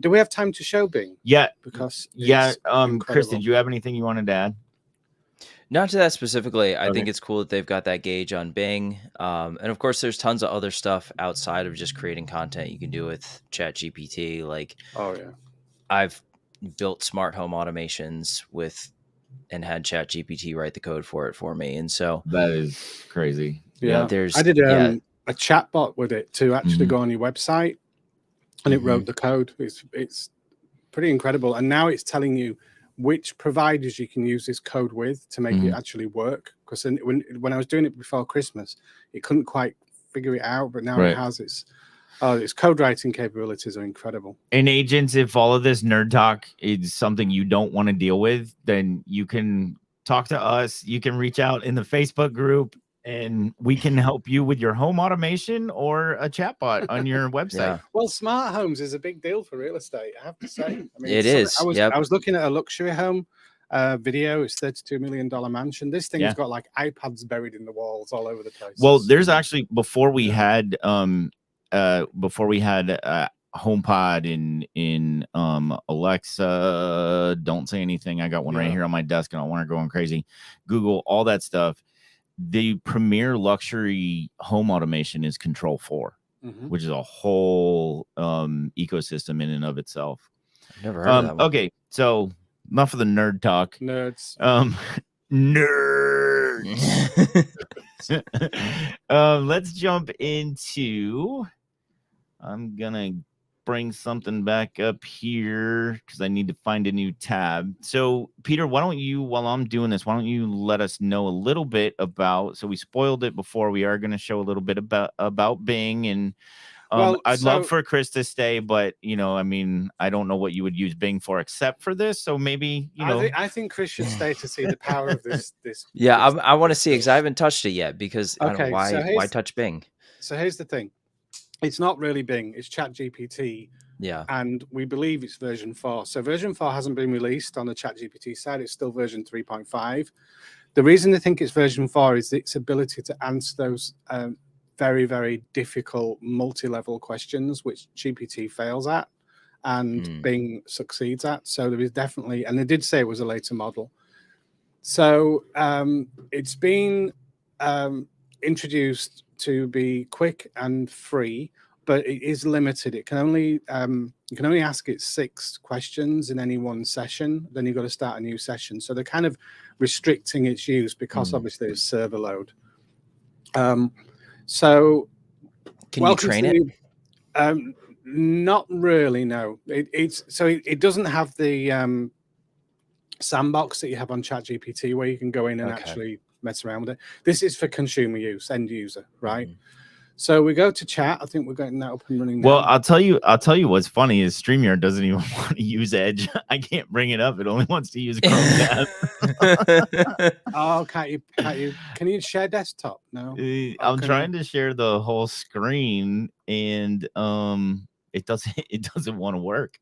Do we have time to show Bing? Yeah. Because Chris, did you have anything you wanted to add? Not to that specifically. I think it's cool that they've got that gauge on Bing. And of course, there's tons of other stuff outside of just creating content you can do with ChatGPT. Like, I've built smart home automations and had ChatGPT write the code for it for me. And so that is crazy. Yeah. I did a chat bot with it to actually go on your website, and it wrote the code. It's pretty incredible. And now it's telling you which providers you can use this code with to make it actually work. Because when I was doing it before Christmas, it couldn't quite figure it out, but now it has its code writing capabilities are incredible. And agents, if all of this nerd talk is something you don't want to deal with, then you can talk to us. You can reach out in the Facebook group, and we can help you with your home automation or a chatbot on your website. Well, smart homes is a big deal for real estate, I have to say. I mean, it is. I was looking at a luxury home video. It's $32 million mansion. This thing's got like iPads buried in the walls all over the place. Well, there's actually before we had HomePod in Alexa, don't say anything. I got one right here on my desk, and I want her going crazy. Google, all that stuff. The premier luxury home automation is Control 4, which is a whole ecosystem in and of itself. I've never heard of that one. Okay, so enough of the nerd talk. Nerds. Let's jump into. I'm gonna bring something back up here because I need to find a new tab. So Peter, why don't you, while I'm doing this, why don't you let us know a little bit about, so we spoiled it before, we are going to show a little bit about Bing, and I'd love for Chris to stay, but I mean, I don't know what you would use Bing for except for this. So maybe, I think Chris should stay to see the power of this. I want to see it because I haven't touched it yet, because why touch Bing? So here's the thing. It's not really Bing, it's ChatGPT. Yeah. And we believe it's version 4. So version 4 hasn't been released on the ChatGPT side. It's still version 3.5. The reason they think it's version 4 is its ability to answer those very, very difficult multi-level questions, which GPT fails at and Bing succeeds at. So there is definitely, and they did say it was a later model. So it's been introduced to be quick and free, but it is limited. It can only you can only ask it 6 questions in any one session. Then you've got to start a new session. So they're kind of restricting its use because obviously it's server load. So can you train it? Not really. No, it doesn't have the sandbox that you have on ChatGPT where you can go in and actually mess around with it. This is for consumer use, end user, right? So we go to chat. I think we're getting that up and running now. Well, I'll tell you what's funny is StreamYard doesn't even want to use Edge. I can't bring it up. It only wants to use Chrome tab. Oh, can't you? Can you share desktop? No. I'm trying to share the whole screen, and it doesn't want to work.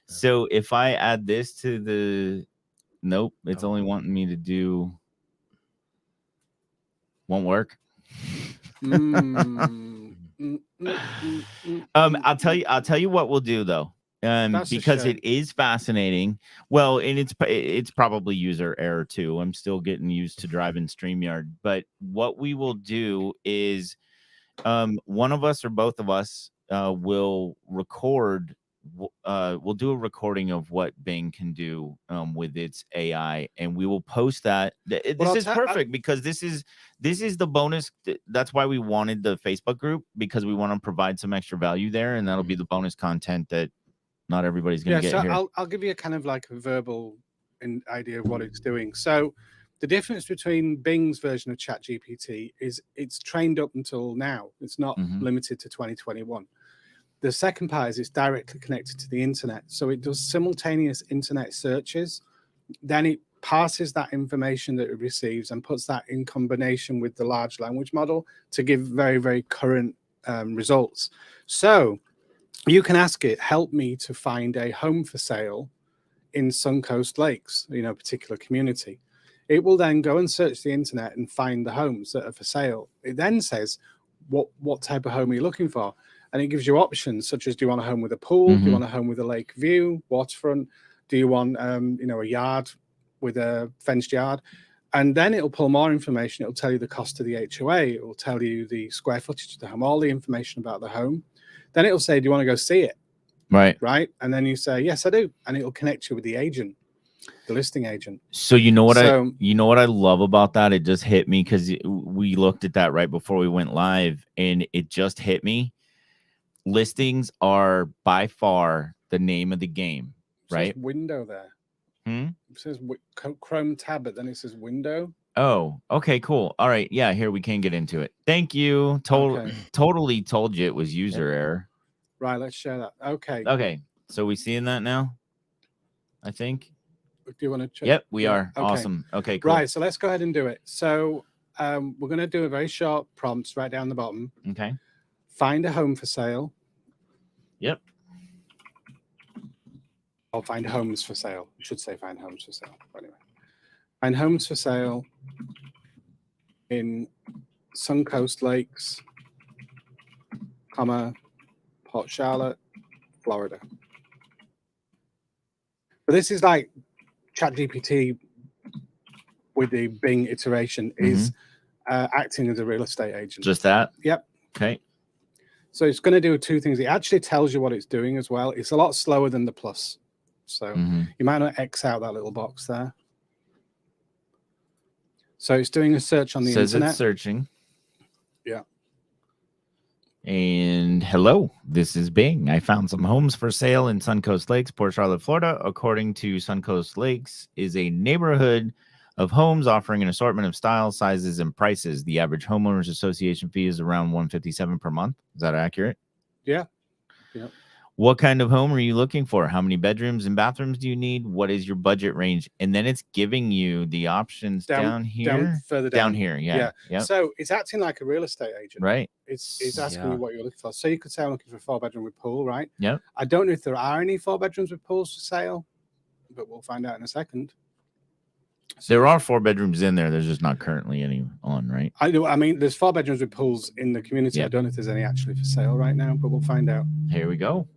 So if I add this to the nope, it's only wanting me to do won't work. I'll tell you what we'll do though. Because it is fascinating. Well, and it's probably user error too. I'm still getting used to driving StreamYard. But what we will do is one of us or both of us will record. We'll do a recording of what Bing can do with its AI, and we will post that. This is perfect because this is the bonus. That's why we wanted the Facebook group, because we want to provide some extra value there, and that'll be the bonus content that not everybody's going to get here. I'll give you a kind of like a verbal idea of what it's doing. So the difference between Bing's version of ChatGPT is it's trained up until now. It's not limited to 2021. The second part is it's directly connected to the internet. So it does simultaneous internet searches. Then it parses that information that it receives and puts that in combination with the large language model to give very, very current results. So you can ask it, help me to find a home for sale in Suncoast Lakes, a particular community. It will then go and search the internet and find the homes that are for sale. It then says, what type of home are you looking for? And it gives you options such as, do you want a home with a pool? Do you want a home with a lake view, waterfront? Do you want, a yard with a fenced yard? And then it'll pull more information. It'll tell you the cost of the HOA. It will tell you the square footage of the home, all the information about the home. Then it'll say, do you want to go see it? Right. And then you say, yes, I do. And it'll connect you with the agent, the listing agent. So you know what I love about that? It just hit me because we looked at that right before we went live, and it just hit me. Listings are by far the name of the game, right? It says window there. It says Chrome tab, but then it says window. Oh, okay, cool. All right. Yeah, here we can get into it. Thank you. Totally told you it was user error. Right, let's share that. Okay. Okay. So we seeing that now? I think. Do you want to check? Yep, we are. Okay. Awesome. Okay, cool. Right, so let's go ahead and do it. So we're going to do a very short prompt right down the bottom. Okay. Find a home for sale. Yep. Or find homes for sale. You should say find homes for sale. Anyway, find homes for sale in Suncoast Lakes, Port Charlotte, Florida. But this is like ChatGPT with the Bing iteration is acting as a real estate agent. Just that? Yep. Okay. So it's going to do 2 things. It actually tells you what it's doing as well. It's a lot slower than the plus. So you might not X out that little box there. So it's doing a search on the internet. Says it's searching. Yeah. And hello, this is Bing. I found some homes for sale in Suncoast Lakes, Port Charlotte, Florida. According to Suncoast Lakes, is a neighborhood of homes offering an assortment of styles, sizes, and prices. The average homeowners association fee is around $157 per month. Is that accurate? Yeah. Yeah. What kind of home are you looking for? How many bedrooms and bathrooms do you need? What is your budget range? And then it's giving you the options down here. Further down. Down here, yeah. Yep. So it's acting like a real estate agent. Right. It's asking you what you're looking for. So you could say, I'm looking for a 4-bedroom with pool, right? Yep. I don't know if there are any 4-bedrooms with pools for sale, but we'll find out in a second. So there are 4 bedrooms in there. There's just not currently any on, right? I mean, there's 4 bedrooms with pools in the community. Yep. I don't know if there's any actually for sale right now, but we'll find out. Here we go.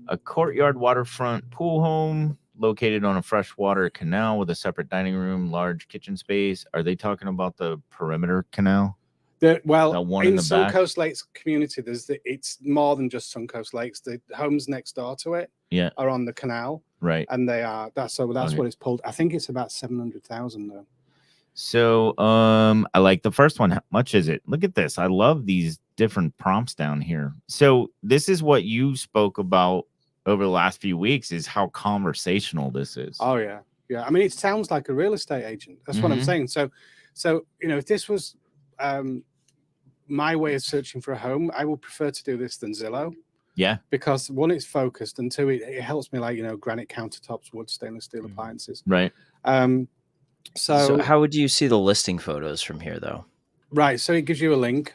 A courtyard waterfront pool home located on a freshwater canal with a separate dining room, large kitchen space. Are they talking about the perimeter canal? Well, one in the back. Suncoast Lakes community, it's more than just Suncoast Lakes. The homes next door to it are on the canal, right? And that's what it's pulled. I think it's about 700,000 though. So I like the first one. How much is it? Look at this. I love these different prompts down here. So this is what you spoke about over the last few weeks, is how conversational this is. Oh yeah. I mean, it sounds like a real estate agent. That's what I'm saying. So if this was my way of searching for a home, I would prefer to do this than Zillow. Yeah, because one, it's focused, and two, it helps me, like, granite countertops, wood, stainless steel appliances. Right. So how would you see the listing photos from here, though? Right. So it gives you a link.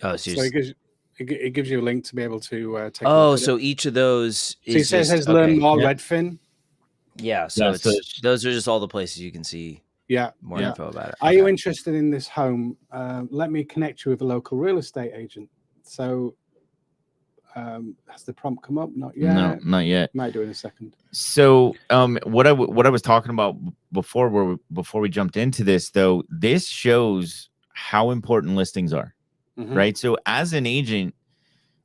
Oh, so it gives you a link to be able to take. Oh, so each of those is it says learn more Redfin. Yeah. So those are just all the places you can see. More info about it. Are you interested in this home? Let me connect you with a local real estate agent. So has the prompt come up? Not yet. No, not yet. Might do in a second. So what I was talking about before we jumped into this, though, this shows how important listings are. Right. So as an agent,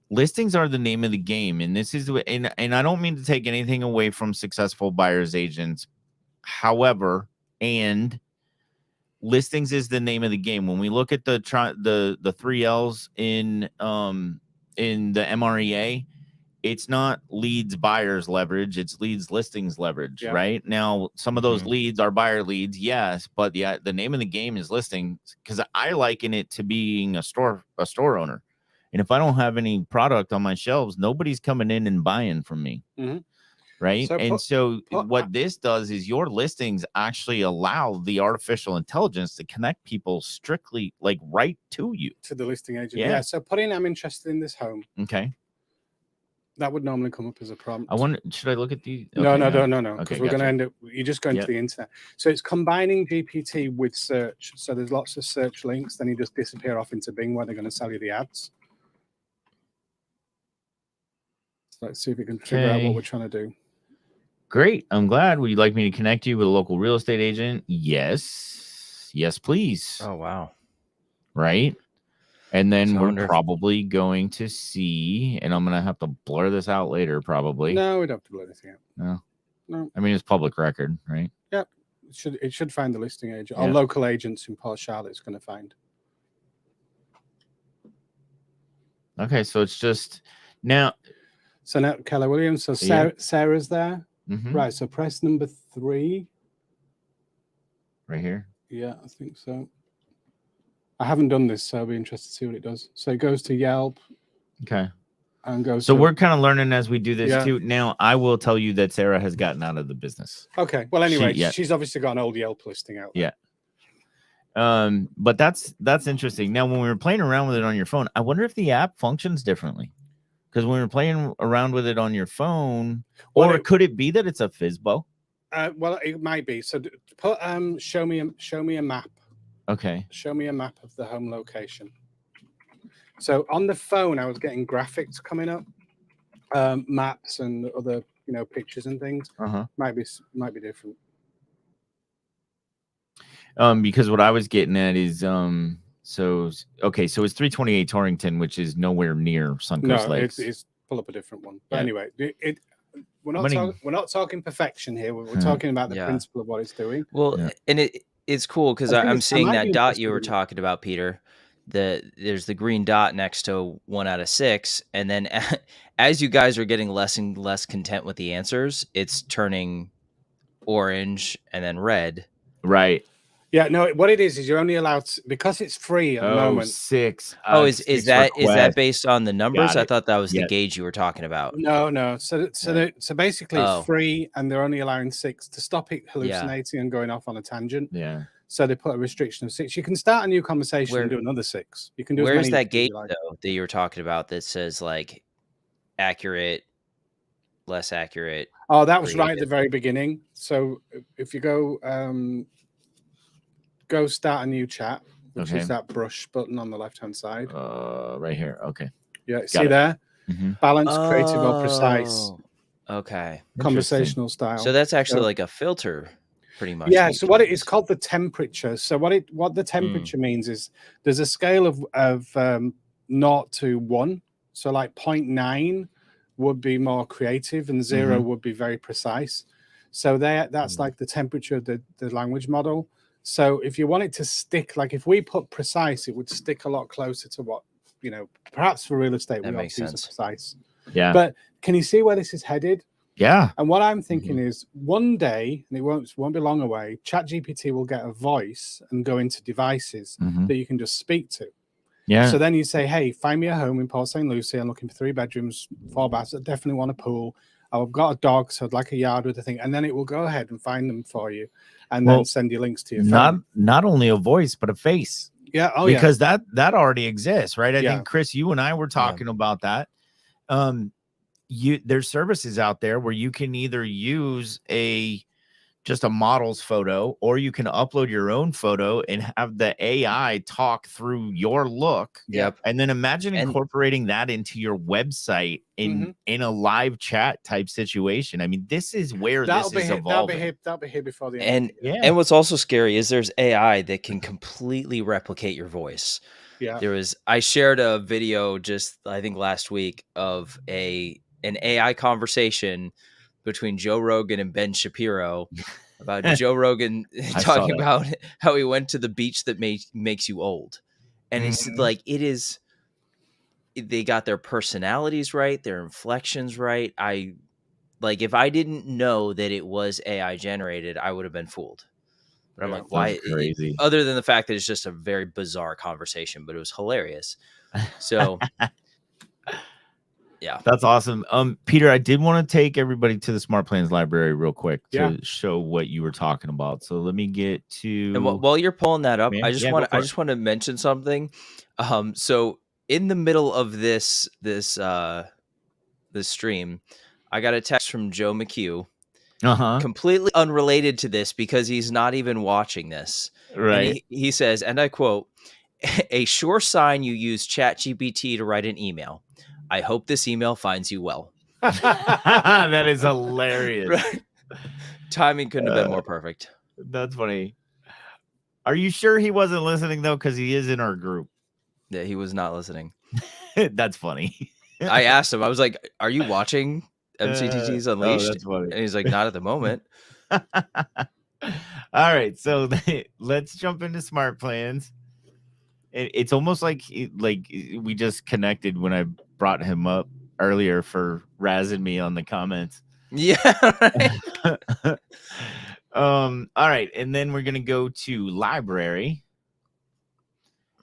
listings are the name of the game. And this is and I don't mean to take anything away from successful buyers agents. However, and listings is the name of the game. When we look at the 3 L's in the MREA, it's not leads buyers leverage, it's leads listings leverage. Right now, some of those leads are buyer leads, yes, but the name of the game is listings, because I liken it to being a store owner. And if I don't have any product on my shelves, nobody's coming in and buying from me. Right. So what this does is your listings actually allow the artificial intelligence to connect people strictly, like, right to you, to the listing agent. So put in, I'm interested in this home. Okay. That would normally come up as a prompt. I wonder, should I look at these? Okay, no. Because we're going to end up, you're just going to the internet. So it's combining GPT with search. So there's lots of search links. Then you just disappear off into Bing where they're going to sell you the ads. So let's see if we can figure out what we're trying to do. Great. I'm glad. Would you like me to connect you with a local real estate agent? Yes. Yes, please. Oh, wow. Right. And then we're probably going to see, and I'm going to have to blur this out later, probably. No, we don't have to blur anything out. No. I mean, it's public record, right? Yep. It should find the listing agent. Our local agents in Port Charlotte is going to find. Okay. So it's just now. So now Keller Williams. So Sarah's there. Right. So press number 3. Right here. Yeah, I think so. I haven't done this, so I'll be interested to see what it does. So it goes to Yelp. Okay. And goes. So we're kind of learning as we do this too. Now, I will tell you that Sarah has gotten out of the business. Okay. Well, anyway, she's obviously got an old Yelp listing out there. Yeah. But that's interesting. Now, when we were playing around with it on your phone, I wonder if the app functions differently. Because when we're playing around with it on your phone, could it be that it's a FSBO? Well, it might be. So put show me a map. Okay. Show me a map of the home location. So on the phone, I was getting graphics coming up, maps and other pictures and things. Might be different. Because what I was getting at is so it's 328 Torrington, which is nowhere near Suncoast Lakes. It's pull up a different one. But anyway, we're not talking perfection here. We're talking about the principle of what it's doing. Well, and it's cool because I'm seeing that dot you were talking about, Peter. There's the green dot next to 1 out of 6, and then as you guys are getting less and less content with the answers, it's turning orange and then red. Right. Yeah, no, what it is you're only allowed because it's free at the moment. 6. Is that based on the numbers? I thought that was the gauge you were talking about. No. So basically it's free, and they're only allowing 6 to stop it hallucinating and going off on a tangent. Yeah. So they put a restriction of 6. You can start a new conversation and do another 6. You can do. Where's that gauge though that you were talking about that says like accurate, less accurate? Oh, that was right at the very beginning. So if you go start a new chat, which is that brush button on the left-hand side. Right here. Okay. Yeah, see there? Balanced, creative, or precise. Okay. Conversational style. So that's actually like a filter. pretty much. Yeah. So what it is called the temperature. So what the temperature means is there's a scale of 0 to 1. So like 0.9 would be more creative and 0 would be very precise. So that's like the temperature of the language model. So if you want it to stick, like if we put precise, it would stick a lot closer to what, perhaps for real estate, we ought to use precise. Yeah. But can you see where this is headed? Yeah. And what I'm thinking is one day, and it won't be long away, ChatGPT will get a voice and go into devices that you can just speak to. Yeah. So then you say, hey, find me a home in Port St. Lucie. I'm looking for 3 bedrooms, 4 baths. I definitely want a pool. I've got a dog, so I'd like a yard with a thing. And then it will go ahead and find them for you and then send you links to your phone. Not only a voice, but a face. Yeah. Oh, because that already exists, right? I Yeah. think, Chris, you and I were talking about that. There's services out there where you can either use just a model's photo, or you can upload your own photo and have the AI talk through your look. Yep. And then imagine incorporating that into your website in a live chat type situation. I mean, this is where this is evolving. That'll be here before the end. And what's also scary is there's AI that can completely replicate your voice. Yeah. I shared a video just, I think, last week of an AI conversation between Joe Rogan and Ben Shapiro about Joe Rogan talking about how he went to the beach that makes you old. And it's like, they got their personalities right, their inflections right. If I didn't know that it was AI generated, I would have been fooled. But I'm like, why? Crazy. Other than the fact that it's just a very bizarre conversation, but it was hilarious. So yeah, that's awesome. Peter, I did want to take everybody to the SmartPlans library real quick to show what you were talking about. So let me get to. And while you're pulling that up, I just want to mention something. So in the middle of this stream, I got a text from Joe McHugh, completely unrelated to this because he's not even watching this. Right. And he says, and I quote, "A sure sign you use ChatGPT to write an email. I hope this email finds you well." That is hilarious. Right? Timing couldn't have been more perfect. That's funny. Are you sure he wasn't listening though? Because he is in our group. Yeah, he was not listening. That's funny. I asked him. I was like, "Are you watching MCTTs Unleashed?" That's funny. And he's like, "Not at the moment." All right, so let's jump into SmartPlans. It's almost like we just connected when I brought him up earlier for razzing me on the comments. Yeah. Right. All right, and then we're gonna go to library,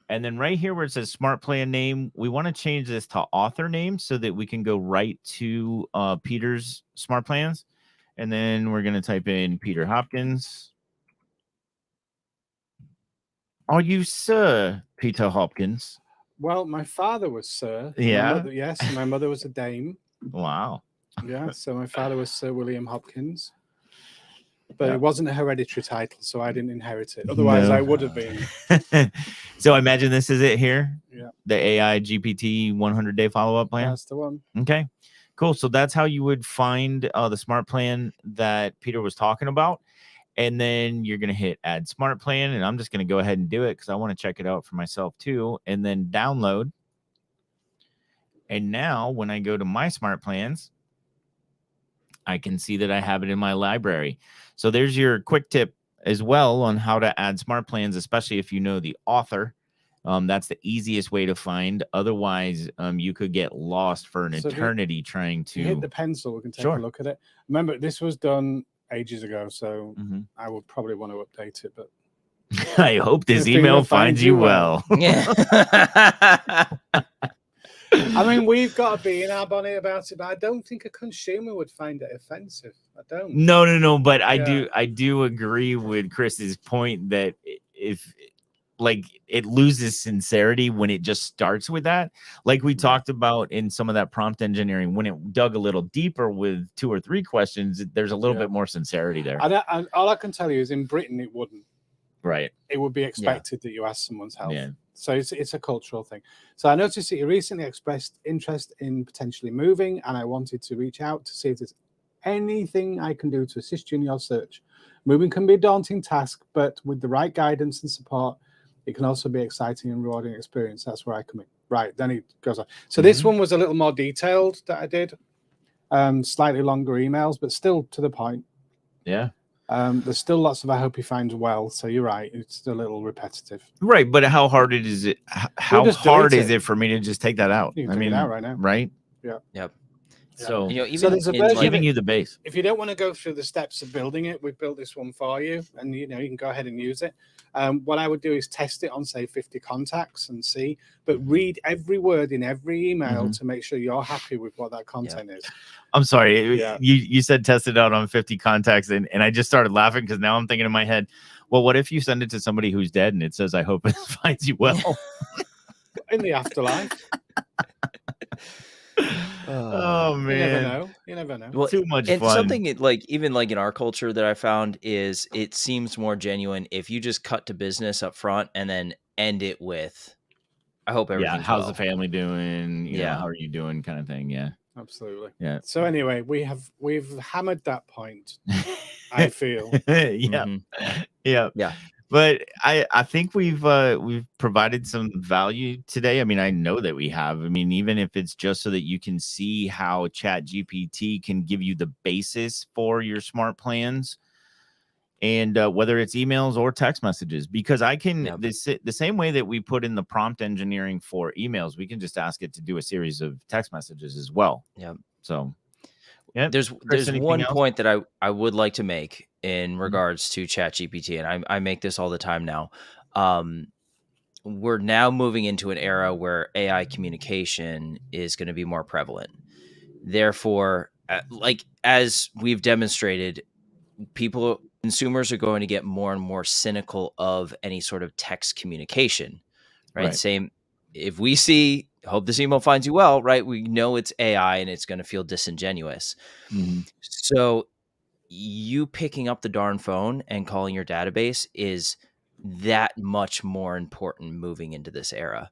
and then right here where it says SmartPlan name, we want to change this to author name so that we can go right to Peter's SmartPlans, and then we're gonna type in Peter Hopkins. Are you Sir Peter Hopkins? Well, my father was Sir. Yeah. Yes, and my mother was a dame. Wow. Yeah, so my father was Sir William Hopkins. But it wasn't a hereditary title, so I didn't inherit it. Otherwise, I would have been. So I imagine this is it here? Yeah. The AI GPT 100-day follow-up plan? That's the one. Okay, cool. So that's how you would find the smart plan that Peter was talking about. And then you're going to hit add smart plan. And I'm just going to go ahead and do it because I want to check it out for myself too. And then download. And now when I go to my smart plans, I can see that I have it in my library. So there's your quick tip as well on how to add smart plans, especially if you know the author. That's the easiest way to find. Otherwise, you could get lost for an eternity trying to hit the pencil. We can take a look at it. Remember, this was done ages ago, so I would probably want to update it. But I hope this email finds you well. Yeah. I mean, we've got to be in our bonnet about it, but I don't think a consumer would find it offensive. I don't. No. But I do agree with Chris's point that if it loses sincerity when it just starts with that, like we talked about in some of that prompt engineering, when it dug a little deeper with 2 or 3 questions, there's a little bit more sincerity there. And all I can tell you is in Britain, it wouldn't. Right. It would be expected that you ask someone's help. Yeah. So it's a cultural thing. So I noticed that you recently expressed interest in potentially moving, and I wanted to reach out to see if there's anything I can do to assist you in your search. Moving can be a daunting task, but with the right guidance and support, it can also be exciting and rewarding experience. That's where I come in. Right, then he goes on. So this one was a little more detailed that I did. Slightly longer emails, but still to the point. Yeah. There's still lots of I hope he finds well. So you're right. It's a little repetitive. Right. But how hard is it? How hard is it for me to just take that out? You can take it out right now. Right. Yeah. Yep. So, even there's a version giving you the base. If you don't want to go through the steps of building it, we've built this one for you, and you can go ahead and use it. What I would do is test it on, say, 50 contacts and see, but read every word in every email to make sure you're happy with what that content is. I'm sorry. You said test it out on 50 contacts, and I just started laughing because now I'm thinking in my head, well, what if you send it to somebody who's dead and it says, I hope it finds you well? In the afterlife. Oh man, you never know. Well, too much and fun. Something even in our culture that I found is it seems more genuine if you just cut to business up front and then end it with, I hope everything's how's well. the family doing? You know, how are you doing, kind of thing. Yeah, absolutely. Yeah. So anyway, we've hammered that point. I feel. Yeah. But I think we've provided some value today. I mean, I know that we have. I mean, even if it's just so that you can see how ChatGPT can give you the basis for your smart plans, and whether it's emails or text messages, because I can the same way that we put in the prompt engineering for emails, we can just ask it to do a series of text messages as well. Yeah. So there's one point that I would like to make in regards to ChatGPT, and I make this all the time now. We're now moving into an era where AI communication is going to be more prevalent. Therefore, like as we've demonstrated, consumers are going to get more and more cynical of any sort of text communication, right? Same. If we see, hope this email finds you well, right? We know it's AI and it's going to feel disingenuous. So you picking up the darn phone and calling your database is that much more important moving into this era.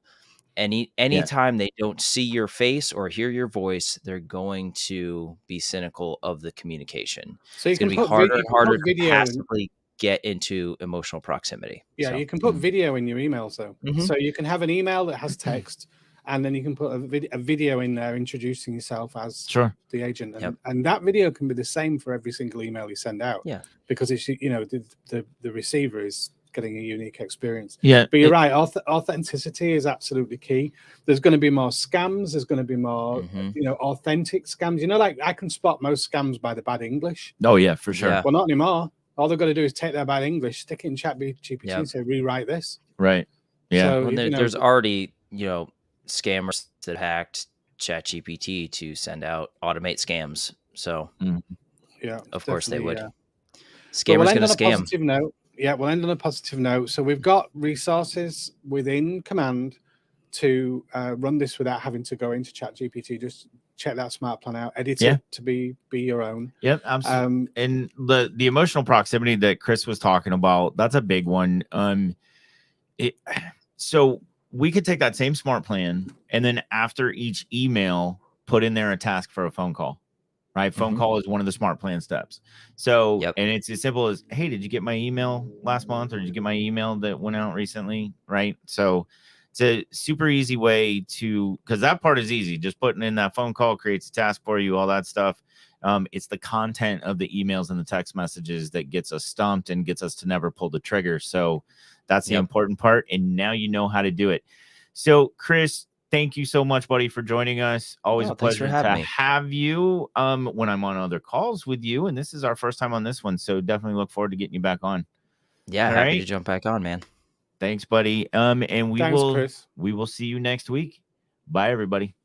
Anytime they don't see your face or hear your voice, they're going to be cynical of the communication. So you it's going to be harder and harder to passively get into emotional proximity. Yeah, so you can put video in your emails though. So you can have an email that has text, and then you can put a video in there introducing yourself as the agent, and that video can be the same for every single email you send out. Yeah, because it's the receiver is getting a unique experience. Yeah, but you're right. Authenticity is absolutely key. There's going to be more scams. There's going to be more, authentic scams. Like I can spot most scams by the bad English. Oh yeah, for sure. Well, not anymore. All they've got to do is take their bad English, stick it in ChatGPT, and say rewrite this. Right. Yeah. So, there's already scammers that hacked ChatGPT to automate scams. So of course they would. Scammers going to scam. Positive note. Yeah, we'll end on a positive note. So we've got resources within Command to run this without having to go into ChatGPT. Just check that SmartPlan out, edit it to be your own. Yep, absolutely. And the emotional proximity that Chris was talking about, that's a big one. So we could take that same SmartPlan and then after each email, put in there a task for a phone call. Right. Phone call is one of the SmartPlan steps. So, and it's as simple as, hey, did you get my email last month? Or did you get my email that went out recently? Right. So it's a super easy way because that part is easy. Just putting in that phone call creates a task for you, all that stuff. It's the content of the emails and the text messages that gets us stumped and gets us to never pull the trigger. So that's the important part. And now you know how to do it. So, Chris, thank you so much, buddy, for joining us. Always a pleasure to have you when I'm on other calls with you. And this is our first time on this one. So definitely look forward to getting you back on. Yeah, happy to jump back on, man. Thanks, buddy. And we will see you next week. Bye, everybody.